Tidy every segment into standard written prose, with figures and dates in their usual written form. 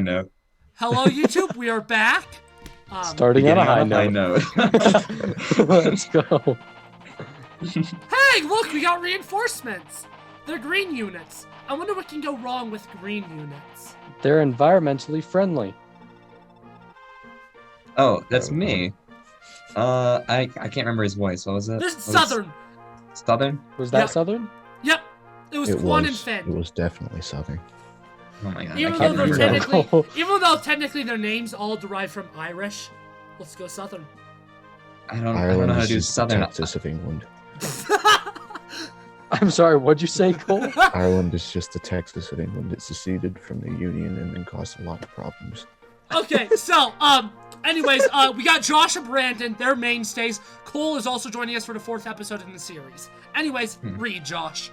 note. Hello, YouTube. We are back. Starting on a high note. Let's go. Hey, look, we got reinforcements. They're green units. I wonder what can go wrong with green units. They're environmentally friendly. Oh, that's me. I can't remember his voice. What was it? This is Southern. Southern? Was that Yep. Southern? Yep. It was Quan and Finn. It was definitely Southern. Oh my god, Even I though can't they're remember. even though technically their names all derive from Irish, let's go Southern. I don't know Ireland how to is do just the Southern. Texas of England. I'm sorry, what'd you say, Cole? Ireland is just the Texas of England. It seceded from the Union and then caused a lot of problems. Okay, so anyways, we got Josh and Brandon, they're mainstays. Cole is also joining us for the 4th episode in the series. Anyways, read, Josh.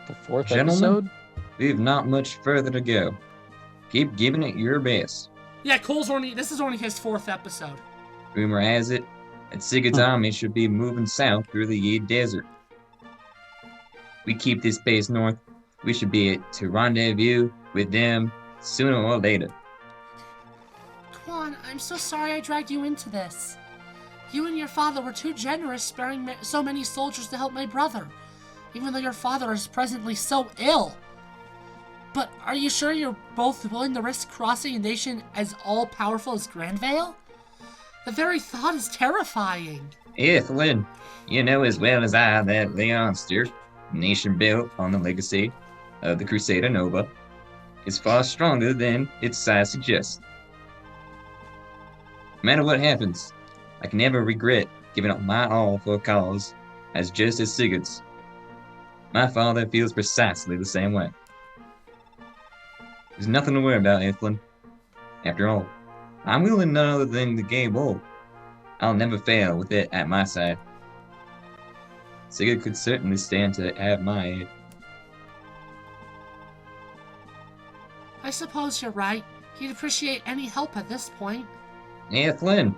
The 4th Gentlemen? episode? We've not much further to go. Keep giving it your best. Yeah, this is only his 4th episode. Rumor has it that Sigurd's army should be moving south through the Yi Desert. We keep this base north, we should be to rendezvous with them sooner or later. Quan, I'm so sorry I dragged you into this. You and your father were too generous sparing so many soldiers to help my brother, even though your father is presently so ill. But are you sure you're both willing to risk crossing a nation as all-powerful as Grandvale? The very thought is terrifying. Ethelyn, you know as well as I that Leonster, nation built on the legacy of the Crusader Nova, is far stronger than its size suggests. No matter what happens, I can never regret giving up my all for a cause as just as Sigurd's. My father feels precisely the same way. There's nothing to worry about, Ethelyn. After all, I'm wielding none other than the game old. I'll never fail with it at my side. Sigurd could certainly stand to have my aid. I suppose you're right. He'd appreciate any help at this point. Ethelyn,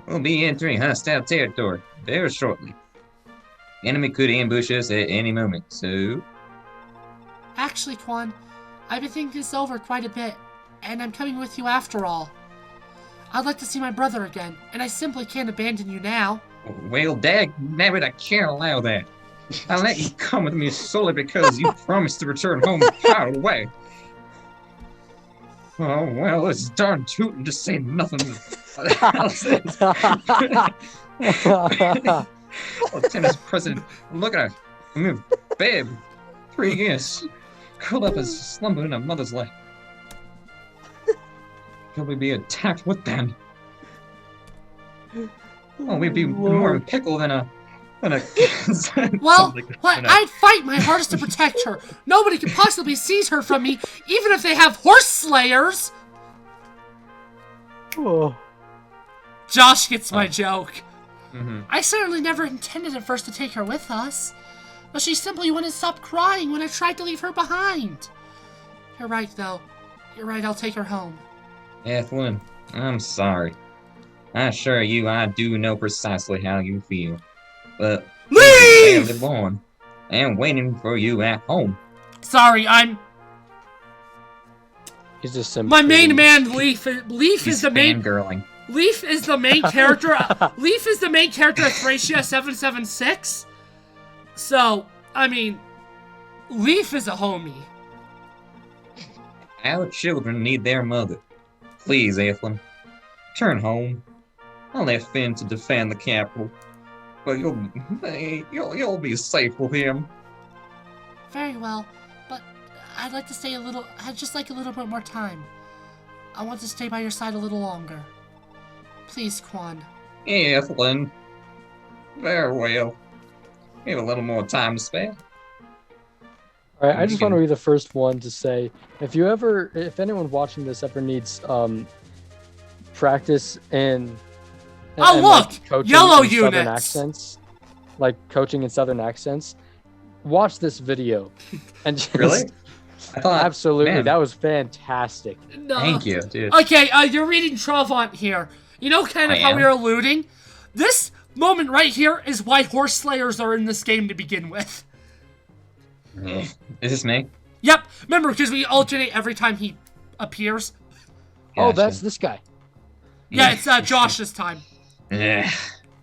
we'll be entering hostile territory very shortly. The enemy could ambush us at any moment, so... Actually, Quan, I've been thinking this over quite a bit, and I'm coming with you after all. I'd like to see my brother again, and I simply can't abandon you now. Well, dagnabbit, I can't allow that. I let you come with me solely because you promised to return home right away. Oh, well, it's darn tootin' to say nothing else. Lieutenant's president, look at her. I mean, babe, 3 years. Curled up as slumber in her mother's lap. Shall we be attacked? What then? Oh, we'd be more in pickle than a Well, I'd fight my hardest to protect her. Nobody can possibly seize her from me, even if they have horse slayers. Oh. Josh gets my joke. Mm-hmm. I certainly never intended at first to take her with us, but she simply wouldn't stop crying when I tried to leave her behind. You're right, though. You're right, I'll take her home. Ethelyn, I'm sorry. I assure you I do know precisely how you feel. But Leave! live on. I am waiting for you at home. Sorry, He's just simply... my main man, Leaf is the main... fangirling. Leaf is the main character. Leaf is the main character of Thracia 776. So, I mean, Leaf is a homie. Our children need their mother. Please, Ethelyn, turn home. I'll let Finn to defend the capital, but you'll be safe with him. Very well, but I'd like to stay I'd just like a little bit more time. I want to stay by your side a little longer. Please, Quan. Ethelyn. Very well. We have a little more time to spare. All right, I just want to be the first one to say, if anyone watching this ever needs practice in Look! Yellow in Southern units! accents, like coaching in Southern accents, watch this video. And just, Really? I thought, absolutely, man, that was fantastic. No. Thank you, dude. Okay, you're reading Travant here. You know kind of I how am. we were alluding? This moment right here is why horse slayers are in this game to begin with. Is this me? Yep, remember, because we alternate every time he appears. Oh, that's this guy. Yeah, it's Josh this time.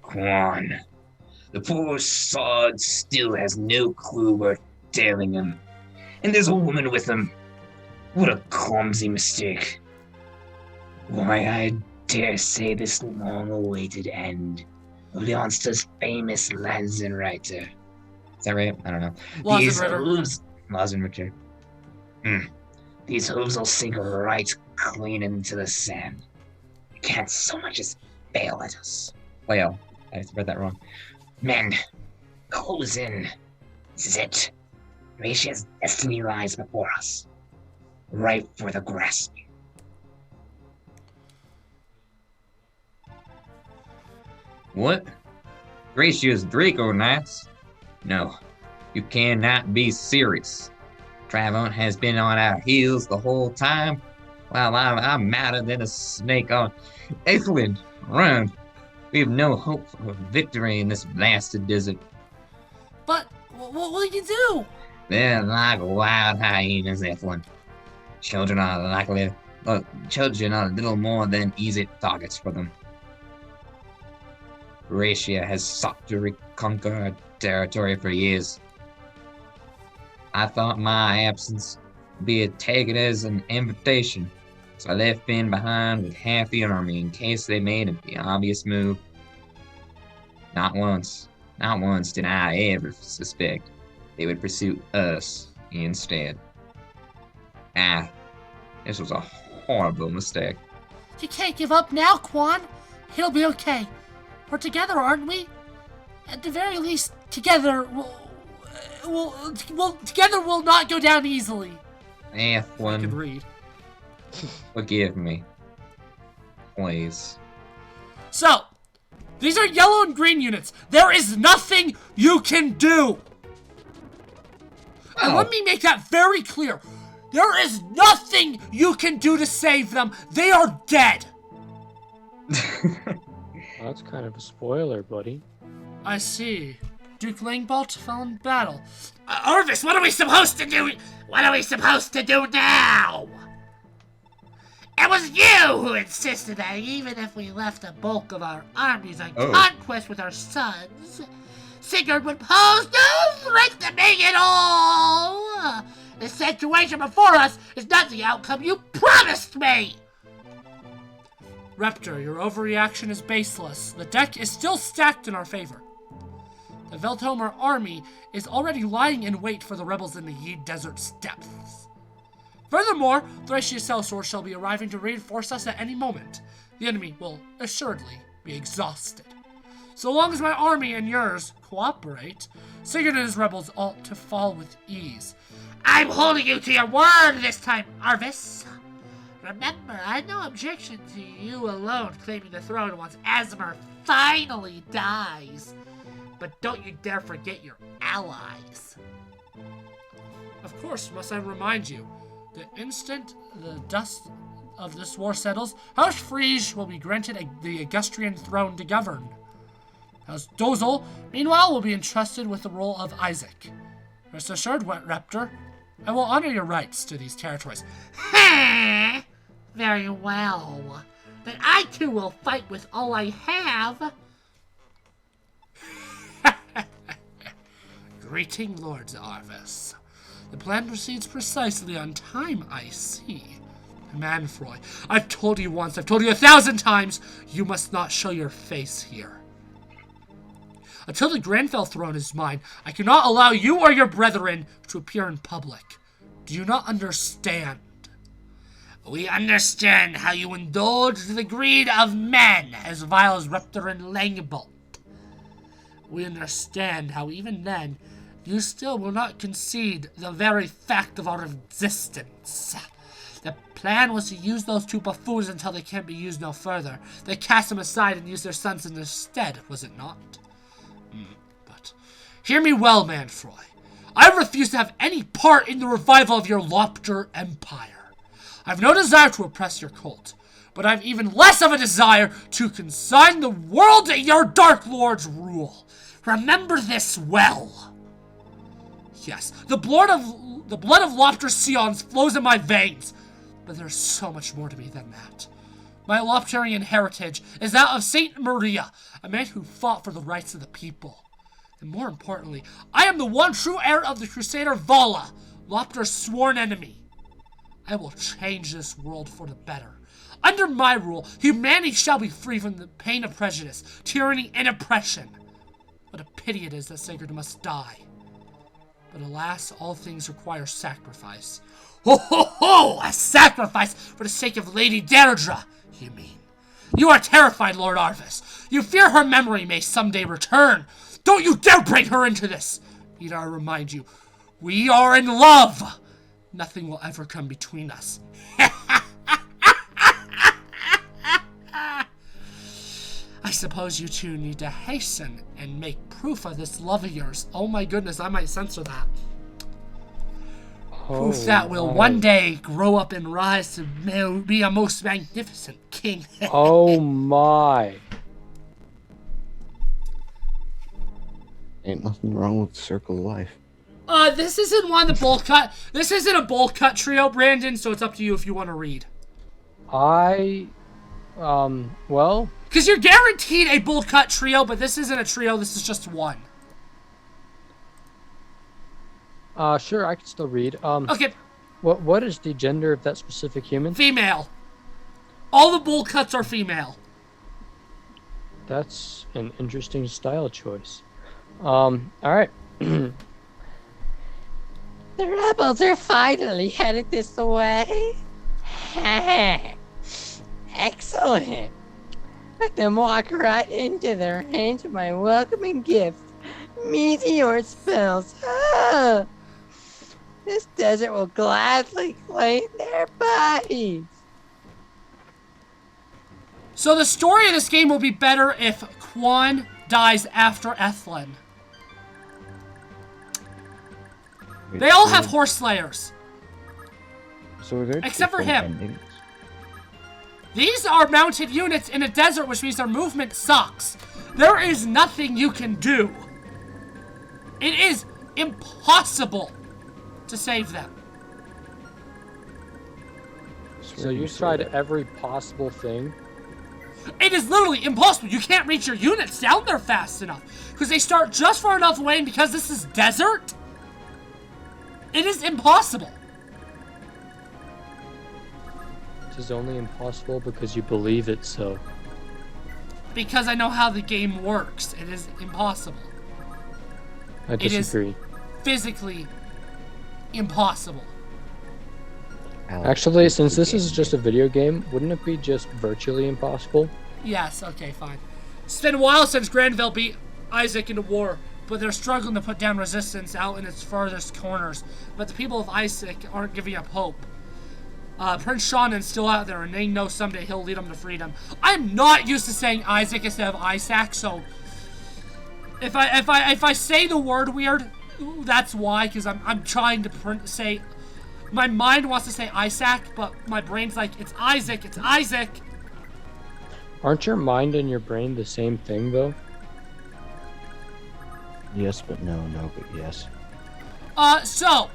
Quan. The poor sod still has no clue we're tailing him. And there's a woman with him. What a clumsy mistake. Why, I dare say this long-awaited end of the monster's famous Lanzenreiter. Is that right? I don't know. These hooves... Lanzenreiter. These hooves will sink right clean into the sand. You can't so much as fail at us. Well, I read that wrong. Men, close in. This is it. Ratia's destiny lies before us. Ripe for the grasping. What? Gratia's Draco Knights? No, you cannot be serious. Travon has been on our heels the whole time, while I'm madder than a snake on Aethland. Run. We have no hope of victory in this blasted desert. But what will you do? They're like wild hyenas, Aethland. Children are a little more than easy targets for them. Ratia has sought to reconquer her territory for years. I thought my absence would be taken as an invitation, so I left Finn behind with half the army in case they made the obvious move. Not once did I ever suspect they would pursue us instead. This was a horrible mistake. You can't give up now, Quan. He'll be okay. We're together, aren't we? At the very least, together we'll not go down easily. Aethland, I can read. Forgive me. Please. So, these are yellow and green units. There is nothing you can do. And let me make that very clear. There is nothing you can do to save them. They are dead. Well, that's kind of a spoiler, buddy. I see. Duke Langbolt fell in battle. Orvis, what are we supposed to do? What are we supposed to do now? It was you who insisted that even if we left the bulk of our armies on conquest with our sons, Sigurd would pose no threat to me at all. The situation before us is not the outcome you promised me. Reptor, your overreaction is baseless. The deck is still stacked in our favor. The Veltomer army is already lying in wait for the rebels in the Yi Desert's depths. Furthermore, Thracia's sellsword shall be arriving to reinforce us at any moment. The enemy will assuredly be exhausted. So long as my army and yours cooperate, Sigurd and his rebels ought to fall with ease. I'm holding you to your word this time, Arvis. Remember, I had no objection to you alone claiming the throne once Asmar finally dies. But don't you dare forget your allies. Of course, must I remind you, the instant the dust of this war settles, House Frege will be granted the Augustrian throne to govern. House Dozel, meanwhile, will be entrusted with the role of Isaac. Rest assured, Wet Raptor, I will honor your rights to these territories. Ha! Very well. Then I too will fight with all I have. Greeting, Lord Arvis. The plan proceeds precisely on time, I see. Manfroy, I've told you once, I've told you 1,000 times, you must not show your face here. Until the Granfell throne is mine, I cannot allow you or your brethren to appear in public. Do you not understand? We understand how you indulge the greed of men as vile as Reptor and Langbolt. We understand how even then, you still will not concede the very fact of our existence. The plan was to use those two buffoons until they can't be used no further. They cast them aside and used their sons in their stead, was it not? But hear me well, Manfroy. I refuse to have any part in the revival of your Lopter Empire. I have no desire to oppress your cult, but I have even less of a desire to consign the world to your Dark Lord's rule. Remember this well. Yes, the blood of Lopter Sions flows in my veins, But there's so much more to me than that. My Loptarian heritage is that of Saint Maria, a man who fought for the rights of the people. And more importantly, I am the one true heir of the Crusader Vala, Lopter's sworn enemy. I will change this world for the better. Under my rule, humanity shall be free from the pain of prejudice, tyranny, and oppression. What a pity it is that Sigurd must die. But alas, all things require sacrifice. Ho ho ho! A sacrifice for the sake of Lady Deirdre, you mean? You are terrified, Lord Arvis. You fear her memory may someday return. Don't you dare bring her into this! Need I remind you, we are in love! Nothing will ever come between us. I suppose you two need to hasten and make proof of this love of yours. Oh my goodness, I might censor that. Proof that will one day grow up and rise to be a most magnificent king. Oh my. Ain't nothing wrong with the circle of life. This isn't one of the bowl cut. This isn't a bowl cut trio, Brandon, so it's up to you if you want to read. Well... Because you're guaranteed a bowl cut trio, but this isn't a trio, this is just one. Sure, I can still read. Okay. What is the gender of that specific human? Female. All the bowl cuts are female. That's an interesting style choice. Alright. The rebels are finally headed this way. Excellent. Let them walk right into their hands of my welcoming gift. Meteor spells. This desert will gladly claim their bodies. So the story of this game will be better if Quan dies after Ethlin. They all have horse slayers. So they're except for him. endings. These are mounted units in a desert, which means their movement sucks. There is nothing you can do. It is impossible to save them. So you tried every possible thing? It is literally impossible. You can't reach your units down there fast enough. Because they start just far enough away, and because this is desert, it is impossible. It is only impossible because you believe it so. Because I know how the game works. It is impossible. I disagree. It is physically impossible. Actually, since this is just a video game, wouldn't it be just virtually impossible? Yes, okay, fine. It's been a while since Granville beat Isaac into war, but they're struggling to put down resistance out in its farthest corners. But the people of Isaac aren't giving up hope. Prince Shannon's still out there, and they know someday he'll lead them to freedom. I'm not used to saying Isaac instead of Isaac, so if I say the word weird, that's why, because I'm trying to say. My mind wants to say Isaac, but my brain's like, it's Isaac, it's Isaac. Aren't your mind and your brain the same thing, though? Yes, but no, no, but yes. So,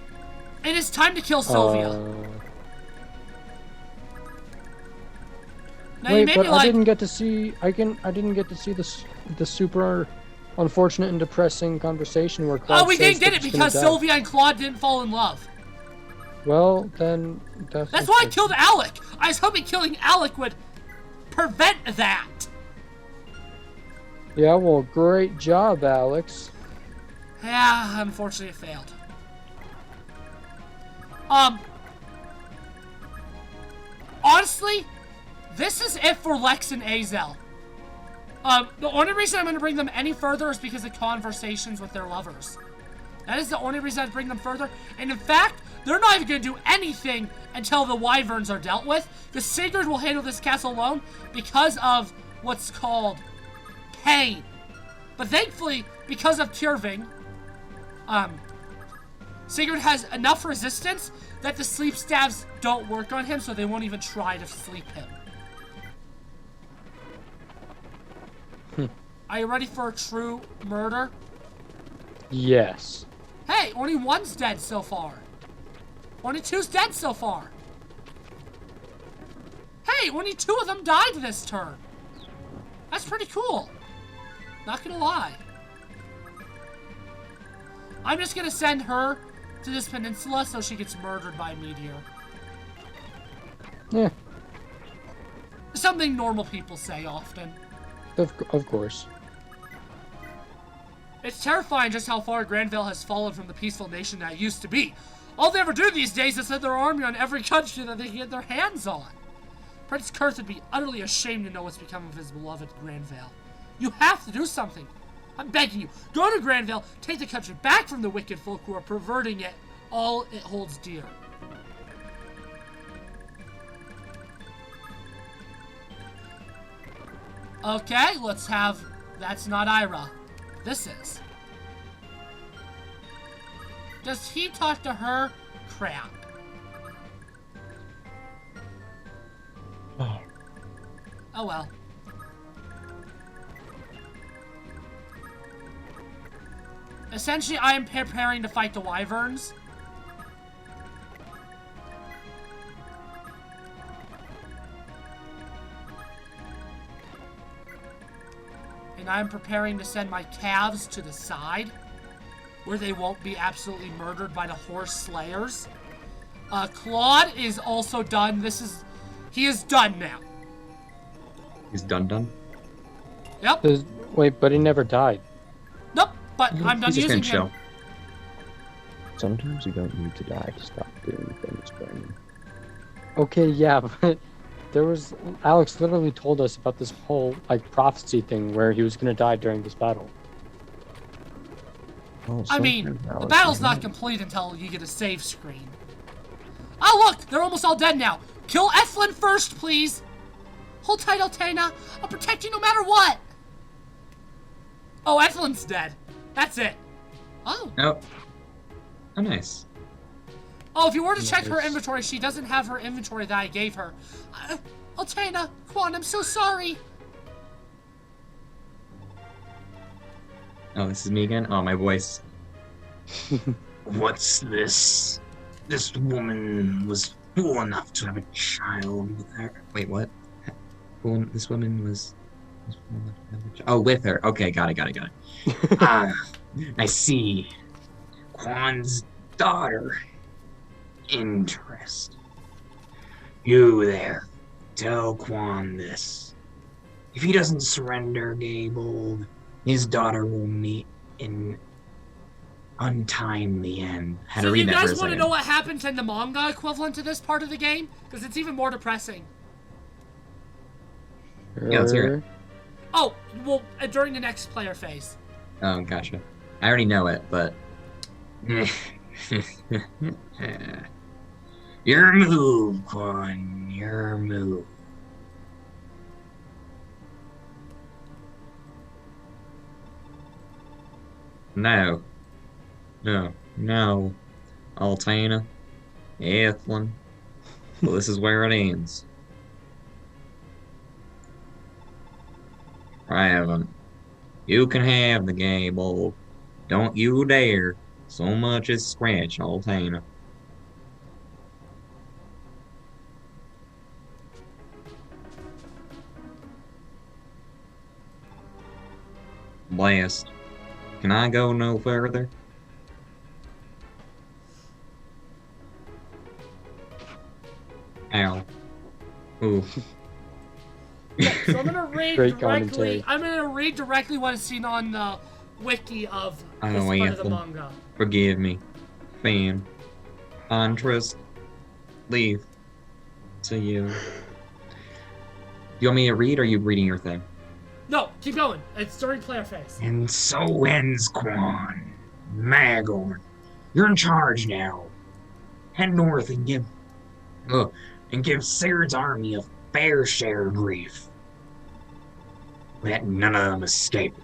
it is time to kill Sylvia. Now, wait, you made but me like, I didn't get to see. I didn't get to see the super unfortunate and depressing conversation where Claude. Oh, we didn't get it because Sylvia and Claude didn't fall in love. Well, then that's why I killed Alec. I was hoping killing Alec would prevent that. Yeah, well, great job, Alex. Yeah, unfortunately it failed. Honestly, this is it for Lex and Azel. The only reason I'm going to bring them any further is because of conversations with their lovers. That is the only reason I'd bring them further. And in fact, they're not even going to do anything until the Wyverns are dealt with. Because Sigurd will handle this castle alone because of what's called pain. But thankfully, because of Tyrving, Sigurd has enough resistance that the sleep staves don't work on him, so they won't even try to sleep him. Are you ready for a true murder? Yes. Hey, only one's dead so far. Only two's dead so far. Hey, only 2 of them died this turn. That's pretty cool. Not gonna lie. I'm just gonna send her to this peninsula so she gets murdered by a meteor. Yeah, Something normal people say often. of course. It's terrifying just how far Granville has fallen from the peaceful nation that it used to be. All they ever do these days is send their army on every country that they can get their hands on. Prince Kurth would be utterly ashamed to know what's become of his beloved Granville. You have to do something. I'm begging you, go to Granville, take the country back from the wicked folk who are perverting it, all it holds dear. Okay, let's have... That's not Ira. This is. Does he talk to her? Crap. Oh. Oh well. Essentially, I am preparing to fight the wyverns. And I'm preparing to send my calves to the side, where they won't be absolutely murdered by the horse slayers. Claude is also done. He is done now. He's done. Yep. Wait, but he never died. Nope. But I'm done He's just using gonna him. chill. Sometimes you don't need to die to stop doing things, Brandon. Okay, yeah, but Alex literally told us about this whole, prophecy thing where he was gonna die during this battle. Well, I mean, sometimes the Alex battle's is not right. complete until you get a save screen. Oh look, they're almost all dead now. Kill Ethlin first, please. Hold tight, Altana. I'll protect you no matter what. Oh, Ethlin's dead. That's it. Oh. Oh. Oh, nice. Oh, if you were to check her Nice. inventory, she doesn't have her inventory that I gave her. Altana, Quan, I'm so sorry. Oh, this is me again? Oh, my voice. What's this? This woman was fool enough to have a child with her. Wait, what? This woman was... Oh, with her. Okay, got it. Ah, I see. Quan's daughter. Interest. You there. Tell Quan this. If he doesn't surrender Gaybold, his daughter will meet an untimely end. Had So to you read that for a guys want to second. know what happens in the manga equivalent to this part of the game? Because it's even more depressing. Yeah, let's hear it. Oh, well, during the next player phase. Oh, gotcha. I already know it, but... Your move, Quan. Your move. No. Altana. Ethlin. Well, this is where it ends. I haven't. You can have the game, old. Don't you dare so much as scratch Altana. Blast. Can I go no further? Ow. Ooh. So I'm gonna read Great directly. commentary. I'm gonna read directly what is seen on the wiki of Oh, this part of the Anthem. manga. Forgive me. Fan. Contrast. Leave. To you. You want me to read, or are you reading your thing? No, keep going. It's during player phase. And so ends Quan. Magor, you're in charge now. Head north and give Saird's army a fair share of grief. Let none of them escape.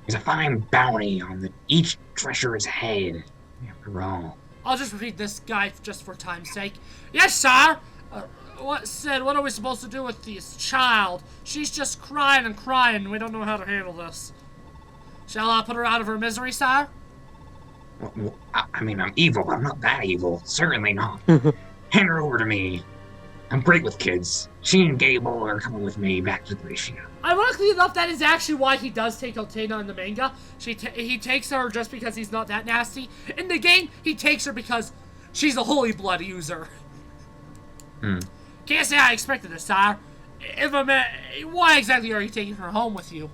There's a fine bounty on each treacherous head, after all. I'll just read this guy just for time's sake. Yes, sir. What are we supposed to do with this child? She's just crying and crying. We don't know how to handle this. Shall I put her out of her misery, sir? I mean, I'm evil, but I'm not that evil. Certainly not. Hand her over to me. I'm great with kids. She and Gable are coming with me back to Thracia. Ironically enough, that is actually why he does take Altena in the manga. He takes her just because he's not that nasty. In the game, he takes her because she's a holy blood user. Can't say I expected this, sire. Why exactly are you taking her home with you?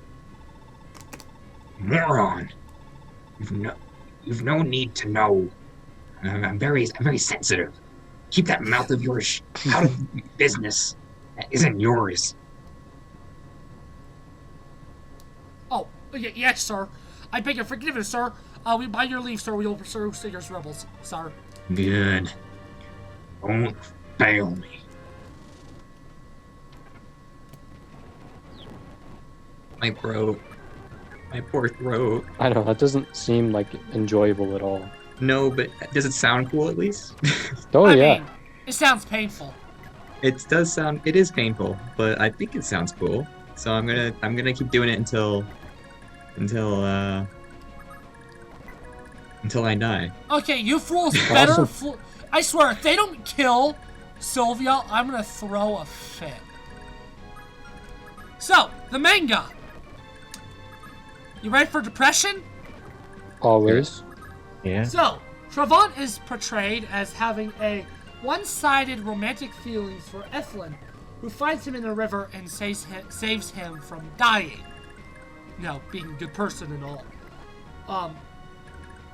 Moron. You've no need to know. I'm very sensitive. Keep that mouth of yours out of business. That isn't yours. Oh, yes, sir. I beg your forgiveness, sir. By your leave, sir, we will pursue Sigurd's rebels, sir. Good. Don't fail me. My throat. My poor throat. I know, that doesn't seem like enjoyable at all. No, but does it sound cool at least? Oh, I yeah. mean, it sounds painful. It does sound. It is painful, but I think it sounds cool. So I'm gonna keep doing it until I die. Okay, you fools better. I swear, if they don't kill Sylvia, I'm gonna throw a fit. So, the manga. You ready for depression? Always. Yeah. So, Travant is portrayed as having a one-sided romantic feelings for Ethlyn, who finds him in a river and saves him from dying. Being a good person and all.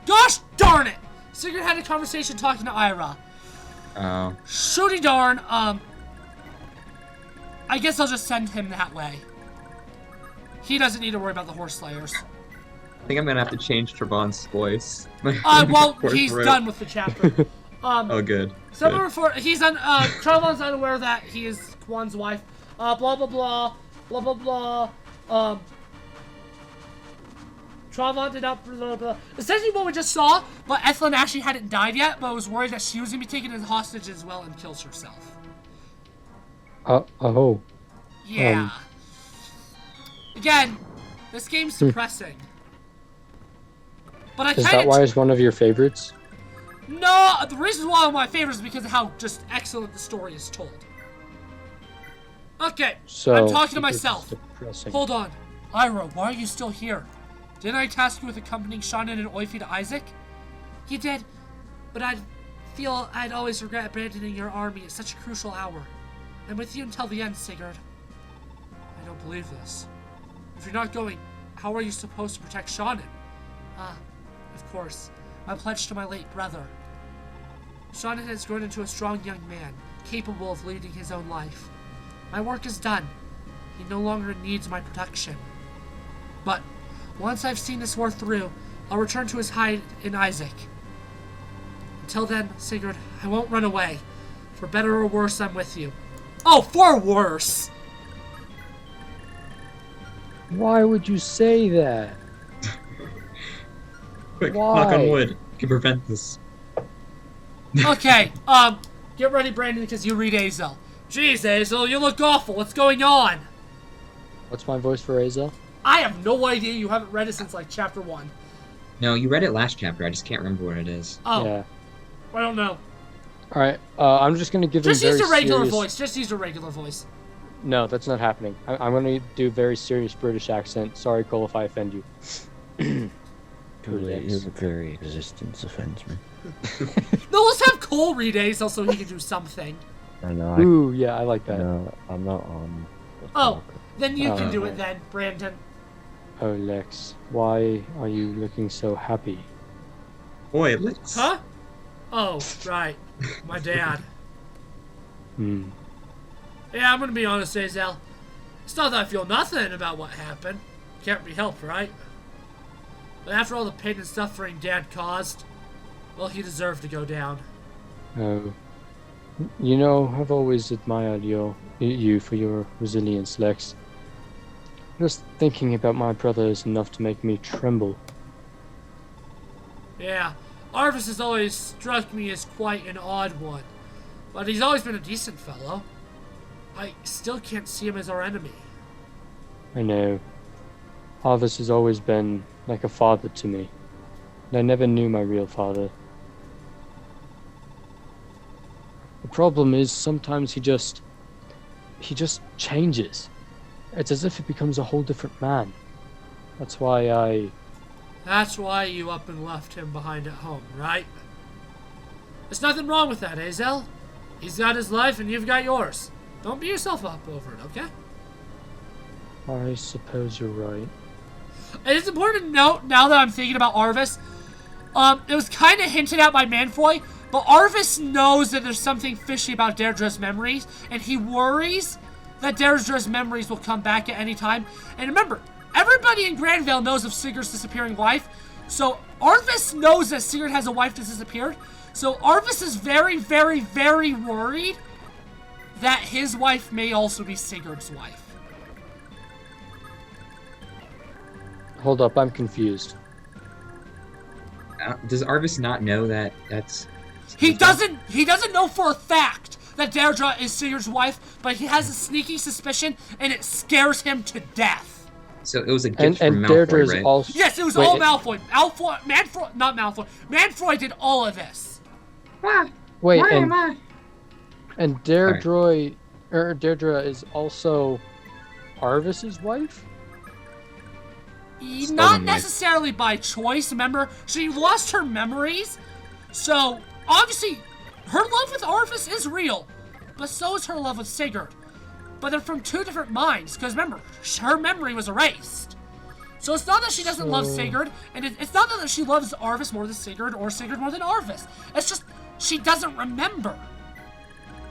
Gosh darn it! Sigurd had a conversation talking to Ira. Oh. Shooty darn, I guess I'll just send him that way. He doesn't need to worry about the horse slayers. I think I'm gonna have to change Travant's voice. Well, Poor he's throat. done with the chapter. Oh, good. Someone refer. Travant's unaware that he is Kwan's wife. Blah blah blah, blah blah blah. Travant did not. Blah, blah. Essentially, what we just saw, but Ethlyn actually hadn't died yet, but was worried that she was gonna be taken as hostage as well and kills herself. Oh. Yeah. Again, this game's depressing. But I Is that why it's one of your favorites? No, the reason why one of my favorites is because of how just excellent the story is told. Okay, So, I'm talking to it's myself. depressing. Hold on. Ira, why are you still here? Didn't I task you with accompanying Shannon and Oifi to Isaac? You did, but I'd always regret abandoning your army at such a crucial hour. I'm with you until the end, Sigurd. I don't believe this. If you're not going, how are you supposed to protect Shannon? Of course. My pledge to my late brother. Shannon has grown into a strong young man, capable of leading his own life. My work is done. He no longer needs my protection. But once I've seen this war through, I'll return to his hide in Isaac. Until then, Sigurd, I won't run away. For better or worse, I'm with you. Oh, for worse! Why would you say that? Quick, Why? knock on wood. Can prevent this. Okay, get ready, Brandon, because you read Azel. Jeez, Azel, you look awful. What's going on? What's my voice for Azel? I have no idea. You haven't read it since, like, chapter 1. No, you read it last chapter. I just can't remember what it is. Oh, Yeah. I don't know. Alright, I'm just gonna give Just him use very a regular serious... voice. Just use a regular voice. No, that's not happening. I'm gonna do a very serious British accent. Sorry, Cole, if I offend you. Too late. Your very existence offends me. No, let's have Cole read Azel so he can do something. I know. Ooh, yeah, I like that. No, I'm not on. Oh, then you can do Oh. it then, Brandon. Oh, Lex, why are you looking so happy? Boy, let's. Huh? Oh, right. My dad. Yeah, I'm gonna be honest, Azel. It's not that I feel nothing about what happened. Can't be helped, right? But after all the pain and suffering Dad caused, well, he deserved to go down. Oh. You know, I've always admired you for your resilience, Lex. Just thinking about my brother is enough to make me tremble. Yeah, Arvis has always struck me as quite an odd one. But he's always been a decent fellow. I still can't see him as our enemy. I know. Arvis has always been like a father to me. And I never knew my real father. problem is sometimes he just changes. It's as if he becomes a whole different man. That's why you up and left him behind at home, right? There's nothing wrong with that, Hazel. He's got his life and you've got yours. Don't beat yourself up over it, okay? I suppose you're right. It is important to note, now that I'm thinking about Arvis, it was kind of hinted at by Manfroy, but Arvis knows that there's something fishy about Deirdre's memories, and he worries that Deirdre's memories will come back at any time. And remember, everybody in Granville knows of Sigurd's disappearing wife, so Arvis knows that Sigurd has a wife that disappeared, so Arvis is very, very, very worried that his wife may also be Sigurd's wife. Hold up, I'm confused. Does Arvis not know that that's... He doesn't know for a fact that Deirdre is Sigurd's wife, but he has a sneaky suspicion, and it scares him to death. So it was a gift And from Malfoy, Deirdre is right? also... Yes, it was all Malfoy. Manfroy did all of this. Wait, and Deirdre is also Arvis's wife? Not necessarily by choice. Remember, she lost her memories, so obviously her love with Arvis is real, but so is her love with Sigurd. But they're from two different minds, because remember, her memory was erased. So it's not that she doesn't love Sigurd, and it's not that she loves Arvis more than Sigurd, or Sigurd more than Arvis. It's just she doesn't remember.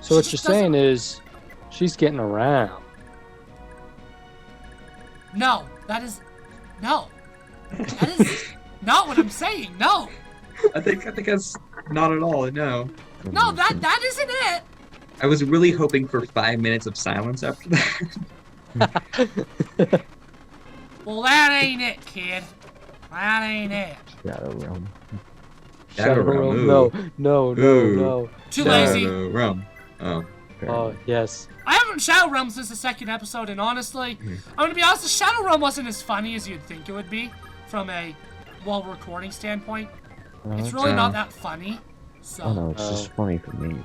So what you're saying is she's getting around. No, that is not what I'm saying. No. I think that's not at all. No. No, that isn't it. I was really hoping for 5 minutes of silence after that. Well, that ain't it, kid. That ain't it. Shadow Realm. Shadow Realm. No. Too lazy. Shadow Realm. Oh. Oh, yes. I haven't Shadow Realm since the second episode, and honestly, I'm gonna be honest, the Shadow Realm wasn't as funny as you'd think it would be from a recording standpoint. It's really not that funny. So. Oh no, it's just funny for me.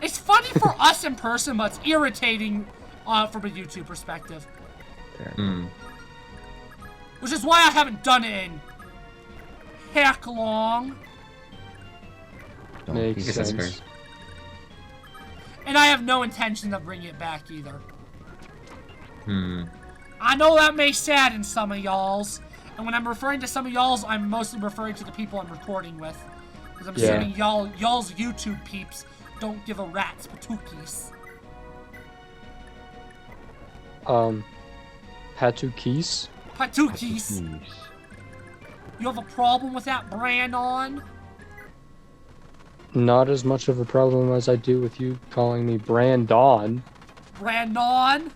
It's funny for us in person, but it's irritating from a YouTube perspective. Which is why I haven't done it in heck long. Makes That's sense. fair. And I have no intention of bringing it back either. Hmm. I know that may sadden some of y'alls. And when I'm referring to some of y'alls, I'm mostly referring to the people I'm recording with. Because I'm assuming y'all's YouTube peeps don't give a rat's patookies. Patookies? Patookies. You have a problem with that, Brandon? Not as much of a problem as I do with you calling me Brandon. Brandon?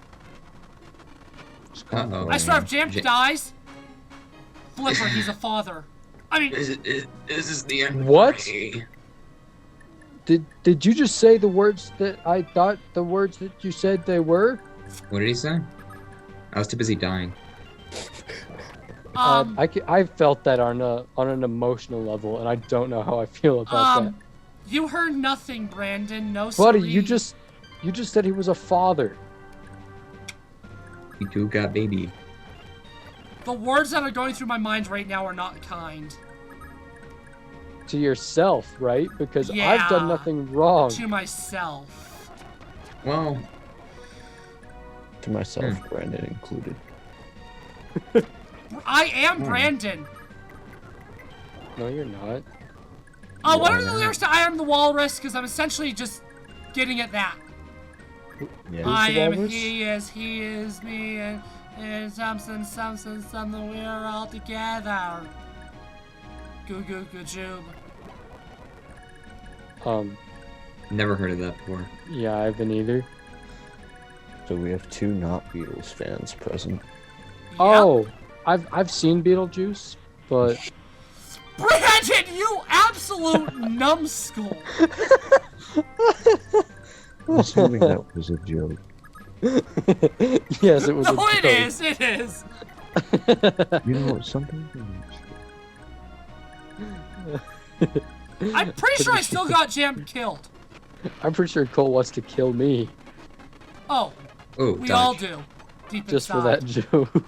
Uh-oh. I swear if Jamp dies, Flipper, he's a father. I mean... Is this the end? What? Did you just say the words that I thought the words that you said they were? What did he say? I was too busy dying. I felt that on an emotional level, and I don't know how I feel about that. You heard nothing, Brandon. No, Buddy, siree. you just said he was a father. You two got baby. The words that are going through my mind right now are not kind. To yourself, right? Because Yeah. I've done nothing wrong. To myself. Well, To myself, Brandon included. I am Brandon. No, you're not. What are the lyrics to I Am the Walrus? Because I'm essentially just getting at that. Yeah. I the am, walrus? he is me, and something, we're all together. Goo goo goo joob. never heard of that before. Yeah, I haven't either. So we have two not Beatles fans present. Yep. Oh, I've seen Beetlejuice, but Brandon, you absolute numbskull. I'm assuming that was a joke. yes, it was. No, a it joke. is. It is. You know, something. I'm pretty sure I still got Jam killed. I'm pretty sure Cole wants to kill me Oh, Oh, we dodge. all do. Deep just for inside. that joke.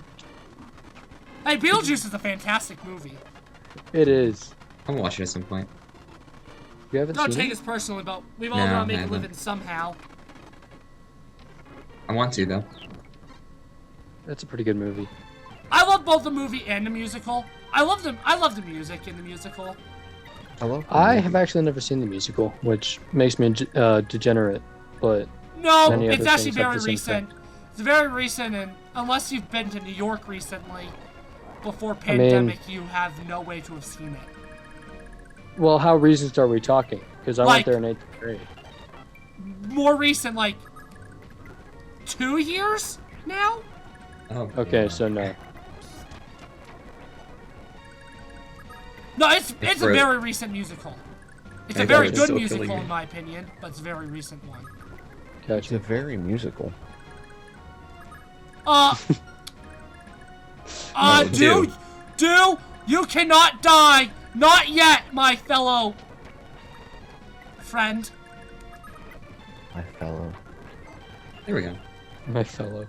Hey, Beetlejuice is a fantastic movie. It is. I'll watch it at some point. You haven't Don't seen take it? us personally, but we've all No, got to make I a haven't. living somehow. I want to though. That's a pretty good movie. I love both the movie and the musical. I love the music in the musical. I have actually never seen the musical, which makes me degenerate, but No, Many it's other actually things have very the same recent. It's very recent, and unless you've been to New York recently, before pandemic, you have no way to have seen it. well, how recent are we talking? Because I Like- went there in 8th grade. More recent, like 2 years now. Oh. Okay, so no. No, it's a for- very recent musical. It's I a very thought it was good still musical killing in me. my opinion, but it's a very recent one. It's Gotcha. a very musical. Uh, No, dude, you cannot die. Not yet, my fellow friend. My fellow. There we go. My fellow.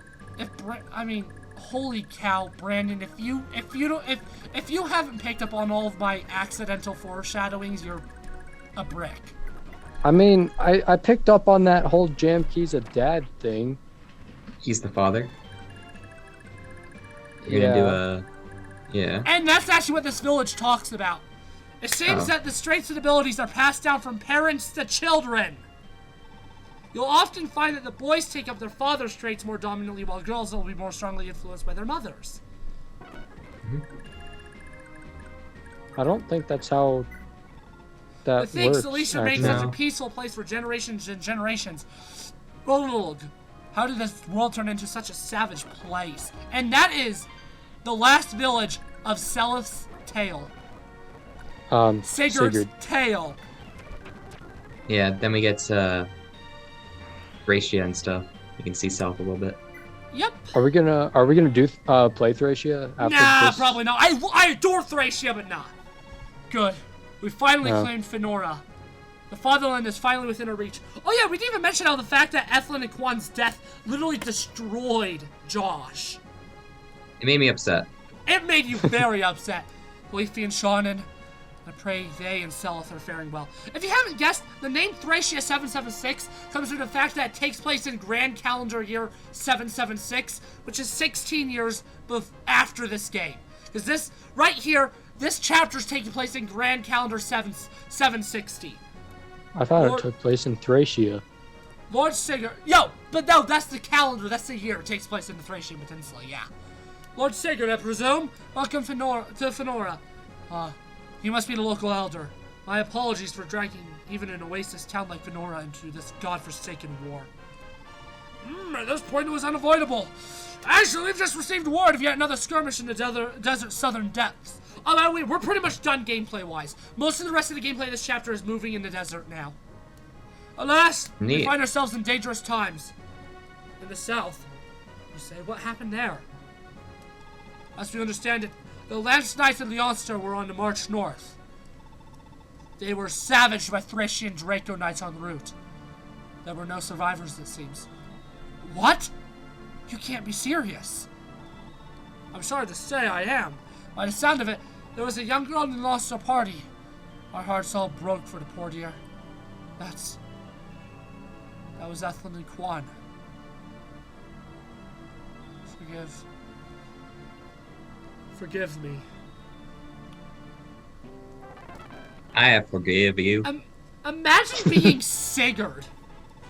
I mean, holy cow, Brandon! If you haven't picked up on all of my accidental foreshadowings, you're a brick. I mean, I picked up on that whole Jam Key's a dad thing. He's the father. You're gonna do a. Yeah. And that's actually what this village talks about. It seems Oh. that the traits and abilities are passed down from parents to children. You'll often find that the boys take up their father's traits more dominantly, while girls will be more strongly influenced by their mothers. I don't think that's how that The thing works. Celicia makes actually. such a No. peaceful place for generations and generations. Ugh. How did this world turn into such a savage place? And that is the last village of Selith's tale. Sigurd's Sigurd. tale. Yeah. Then we get Thracia and stuff. You can see south a little bit. Yep. Are we gonna do play Thracia after Nah, this? probably not. I adore Thracia, but nah. Good. We finally Oh. claimed Fenora. The fatherland is finally within our reach. Oh yeah, we didn't even mention how the fact that Ethlin and Quan's death literally destroyed Josh. It made me upset. It made you very upset. Leafy and Shannon, I pray they and Selith are faring well. If you haven't guessed, the name Thracia 776 comes from the fact that it takes place in Grand Calendar Year 776, which is 16 years after this game. Because this, right here, this chapter is taking place in Grand Calendar 760. I thought Lord- it took place in Thracia. Lord Sigurd, but no, that's the calendar, that's the year it takes place in the Thracian Peninsula, yeah. Lord Sigurd, I presume? Welcome to Fenora. You must be the local elder. My apologies for dragging even an oasis town like Fenora into this godforsaken war. At this point, it was unavoidable. Actually, we've just received word of yet another skirmish in the desert southern depths. Although we're pretty much done gameplay-wise. Most of the rest of the gameplay of this chapter is moving in the desert now. Alas, we Neat. find ourselves in dangerous times. In the south, you say, what happened there? As we understand it, the Lance Knights of Leonster were on the march north. They were savaged by Thracian Draco Knights en route. There were no survivors, it seems. What? You can't be serious. I'm sorry to say I am. By the sound of it, there was a young girl who lost her party. Our hearts all broke for the poor dear. That was Ethlin and Quan. Forgive me. I forgive you. Imagine being Sigurd.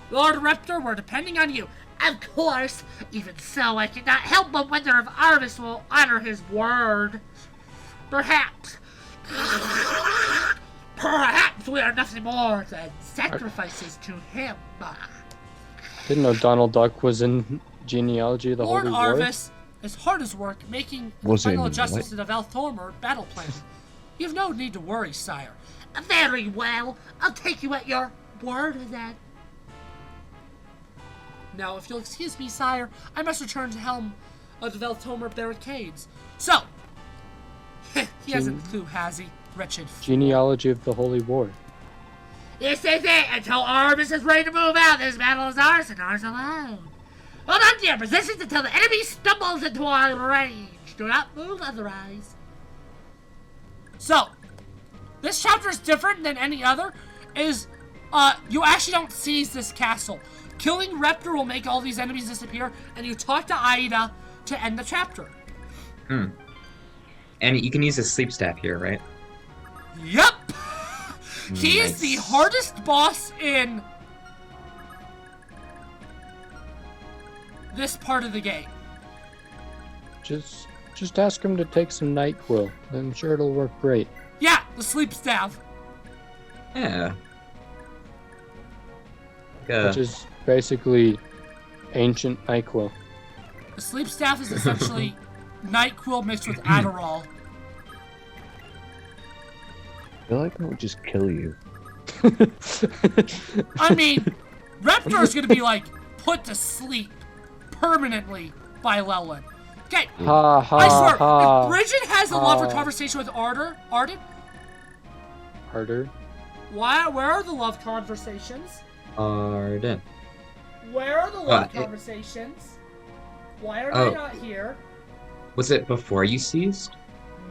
Lord Reptor, we're depending on you. Of course. Even so, I cannot help but wonder if Arvis will honor his word. Perhaps we are nothing more than sacrifices to him. Didn't know Donald Duck was in Genealogy of the Lord Holy War. Arvis is hard as work making Was final in adjustments what? to the Valthormer battle plan. You have no need to worry, sire. Very well. I'll take you at your word then. Now, if you'll excuse me, sire, I must return to helm of the Veltomer barricades. So, he hasn't a clue, has he? Wretched fool. Genealogy of the Holy War. This is it. Until Artemis is ready to move out, this battle is ours and ours alone. Hold on to your positions until the enemy stumbles into our range. Do not move otherwise. So, this chapter is different than any other. You actually don't seize this castle. Killing Reptor will make all these enemies disappear, and you talk to Aida to end the chapter. And you can use a sleep staff here, right? Yup! He is the hardest boss in this part of the game. Just ask him to take some NyQuil. I'm sure it'll work great. Yeah, the sleep staff. Yeah. Which is basically ancient NyQuil. The sleep staff is essentially NyQuil mixed with Adderall. I feel like it would just kill you. I mean, Reptar is going to be, like, put to sleep permanently by Lelwyn. Okay, Ha ha I swear, ha. if Bridget has a lover conversation with Arden? Harder. Where are the love conversations? Arden. Where are the love conversations? Why are they not here? Was it before you seized?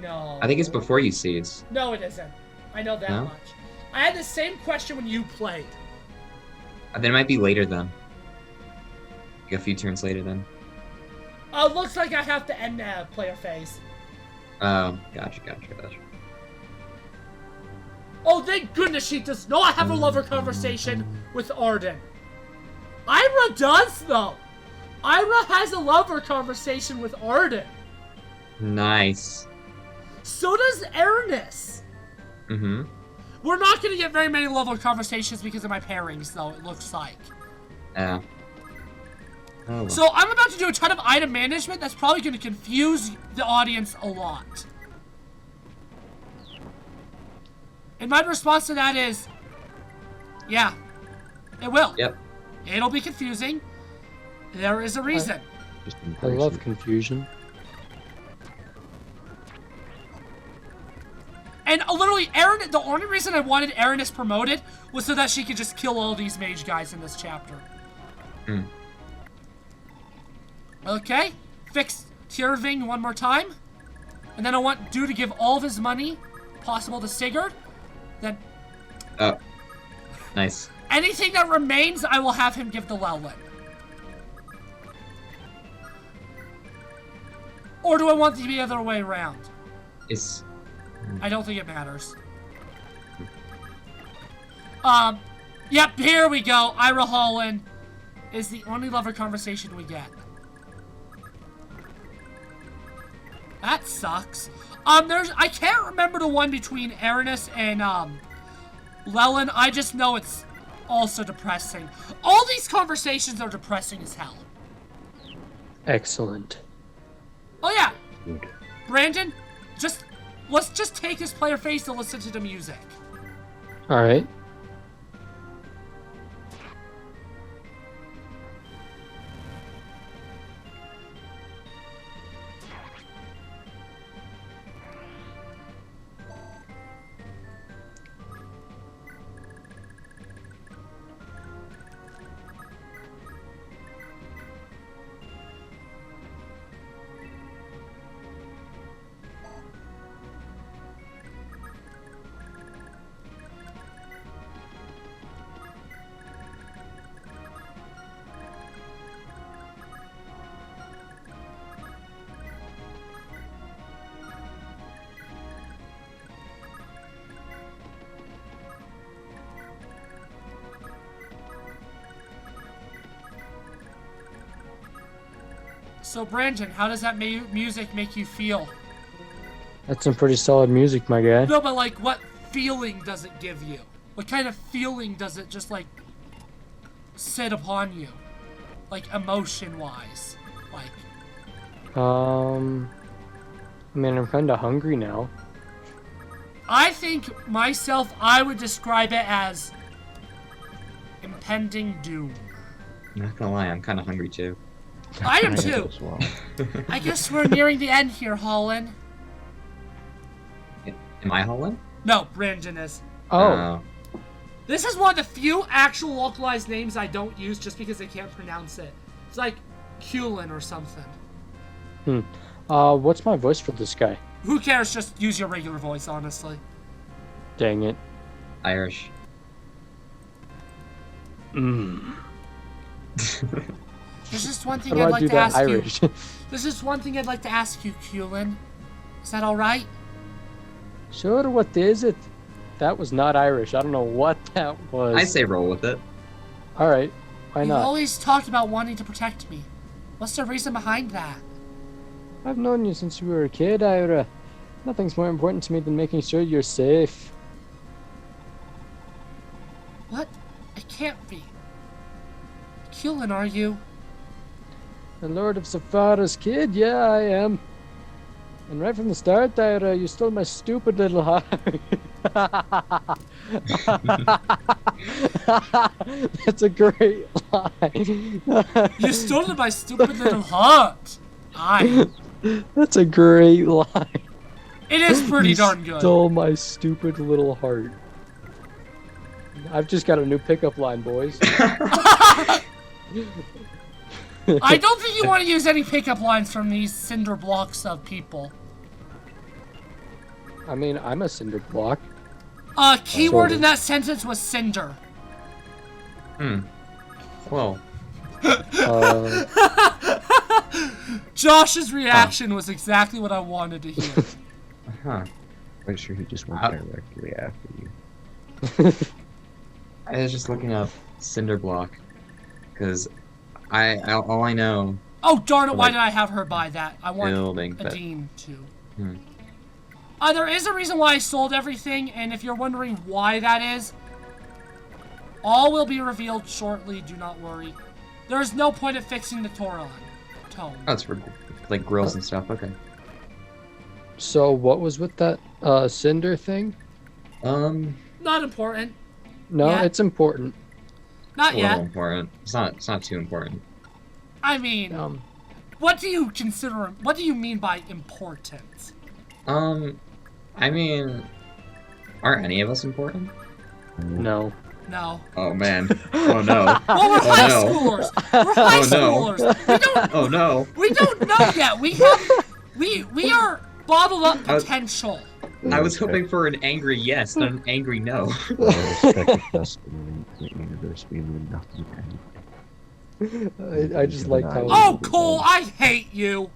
No. I think it's before you seized. No, it isn't. I know that much. I had the same question when you played. Then it might be later then. Like a few turns later then. Oh, looks like I have to end player phase. Oh, gotcha. Oh, thank goodness she does not have a lover conversation with Arden. Ira does, though. Ira has a lover conversation with Arden. Nice. So does Ernest. Mm-hmm. We're not going to get very many lover conversations because of my pairings, though, it looks like. Yeah. Oh, well. So I'm about to do a ton of item management that's probably going to confuse the audience a lot. And my response to that is, yeah, it will. Yep. It'll be confusing. There is a reason. I love confusion. And literally, the only reason I wanted Erinys promoted was so that she could just kill all these mage guys in this chapter. Okay, fix Tyrving one more time. And then I want Dew to give all of his money possible to Sigurd. Then... Oh, nice. Anything that remains, I will have him give to Lelwyn. Or do I want it to be the other way around? I don't think it matters. Yep, here we go. Ira Holland is the only lover conversation we get. That sucks. I can't remember the one between Erinys and, Lelwyn. I just know it's also depressing. All these conversations are depressing as hell. Excellent. Oh yeah. Good. Brandon, let's just take his player face to listen to the music. Alright. So Brandon, how does that music make you feel? That's some pretty solid music, my guy. No, but like, what feeling does it give you? What kind of feeling does it just like sit upon you? Like emotion-wise? Like... I mean, I'm kinda hungry now. I think myself, I would describe it as impending doom. I'm not gonna lie, I'm kinda hungry too. I am too. I guess we're nearing the end here, Holland. Am I Holland? No, Brandon is. Oh. This is one of the few actual localized names I don't use just because I can't pronounce it. It's like Kulin or something. What's my voice for this guy? Who cares? Just use your regular voice, honestly. Dang it. Irish. Mm. There's just one How thing do I'd I like do to that ask you. Irish? There's just one thing I'd like to ask you, Kulin. Is that alright? Sure, what is it? That was not Irish. I don't know what that was. I say roll with it. Alright, why You've not? always talked about wanting to protect me. What's the reason behind that? I've known you since you were a kid, Ira. Nothing's more important to me than making sure you're safe. What? It can't be. Kulin, are you? The Lord of Safara's kid? Yeah, I am. And right from the start, Ira, you stole my stupid little heart. That's a great line. You stole my stupid little heart. That's a great line. It is pretty You darn good. Stole my stupid little heart. I've just got a new pickup line, boys. I don't think you want to use any pickup lines from these cinder blocks of people. I mean, I'm a cinder block. Keyword Sort of. in that sentence was cinder. Well, Josh's reaction was exactly what I wanted to hear. huh. Quite sure he just went How- directly after you. I was just looking up cinder block because all I know Oh, darn it, why Like, did I have her buy that? I want building. But, Adine to. Hmm. There is a reason why I sold everything, and if you're wondering why that is, all will be revealed shortly, do not worry. There is no point of fixing the Toron tone. oh, it's for like grills and stuff. Okay. So what was with that cinder thing? Not important. No, Yeah. it's important. Not a little yet. important. It's not too important. I mean, what do you consider, what do you mean by important? I mean, aren't any of us important? No. No. Oh man. Oh no. Well, we're Oh, high no. schoolers. We're high Oh, no. schoolers. We don't Oh no. We don't know yet. We are bottled up potential. I was hoping for an angry yes, not an angry no. Respected customer in the universe, we know nothing. I just like how. Oh, Cole, I hate you.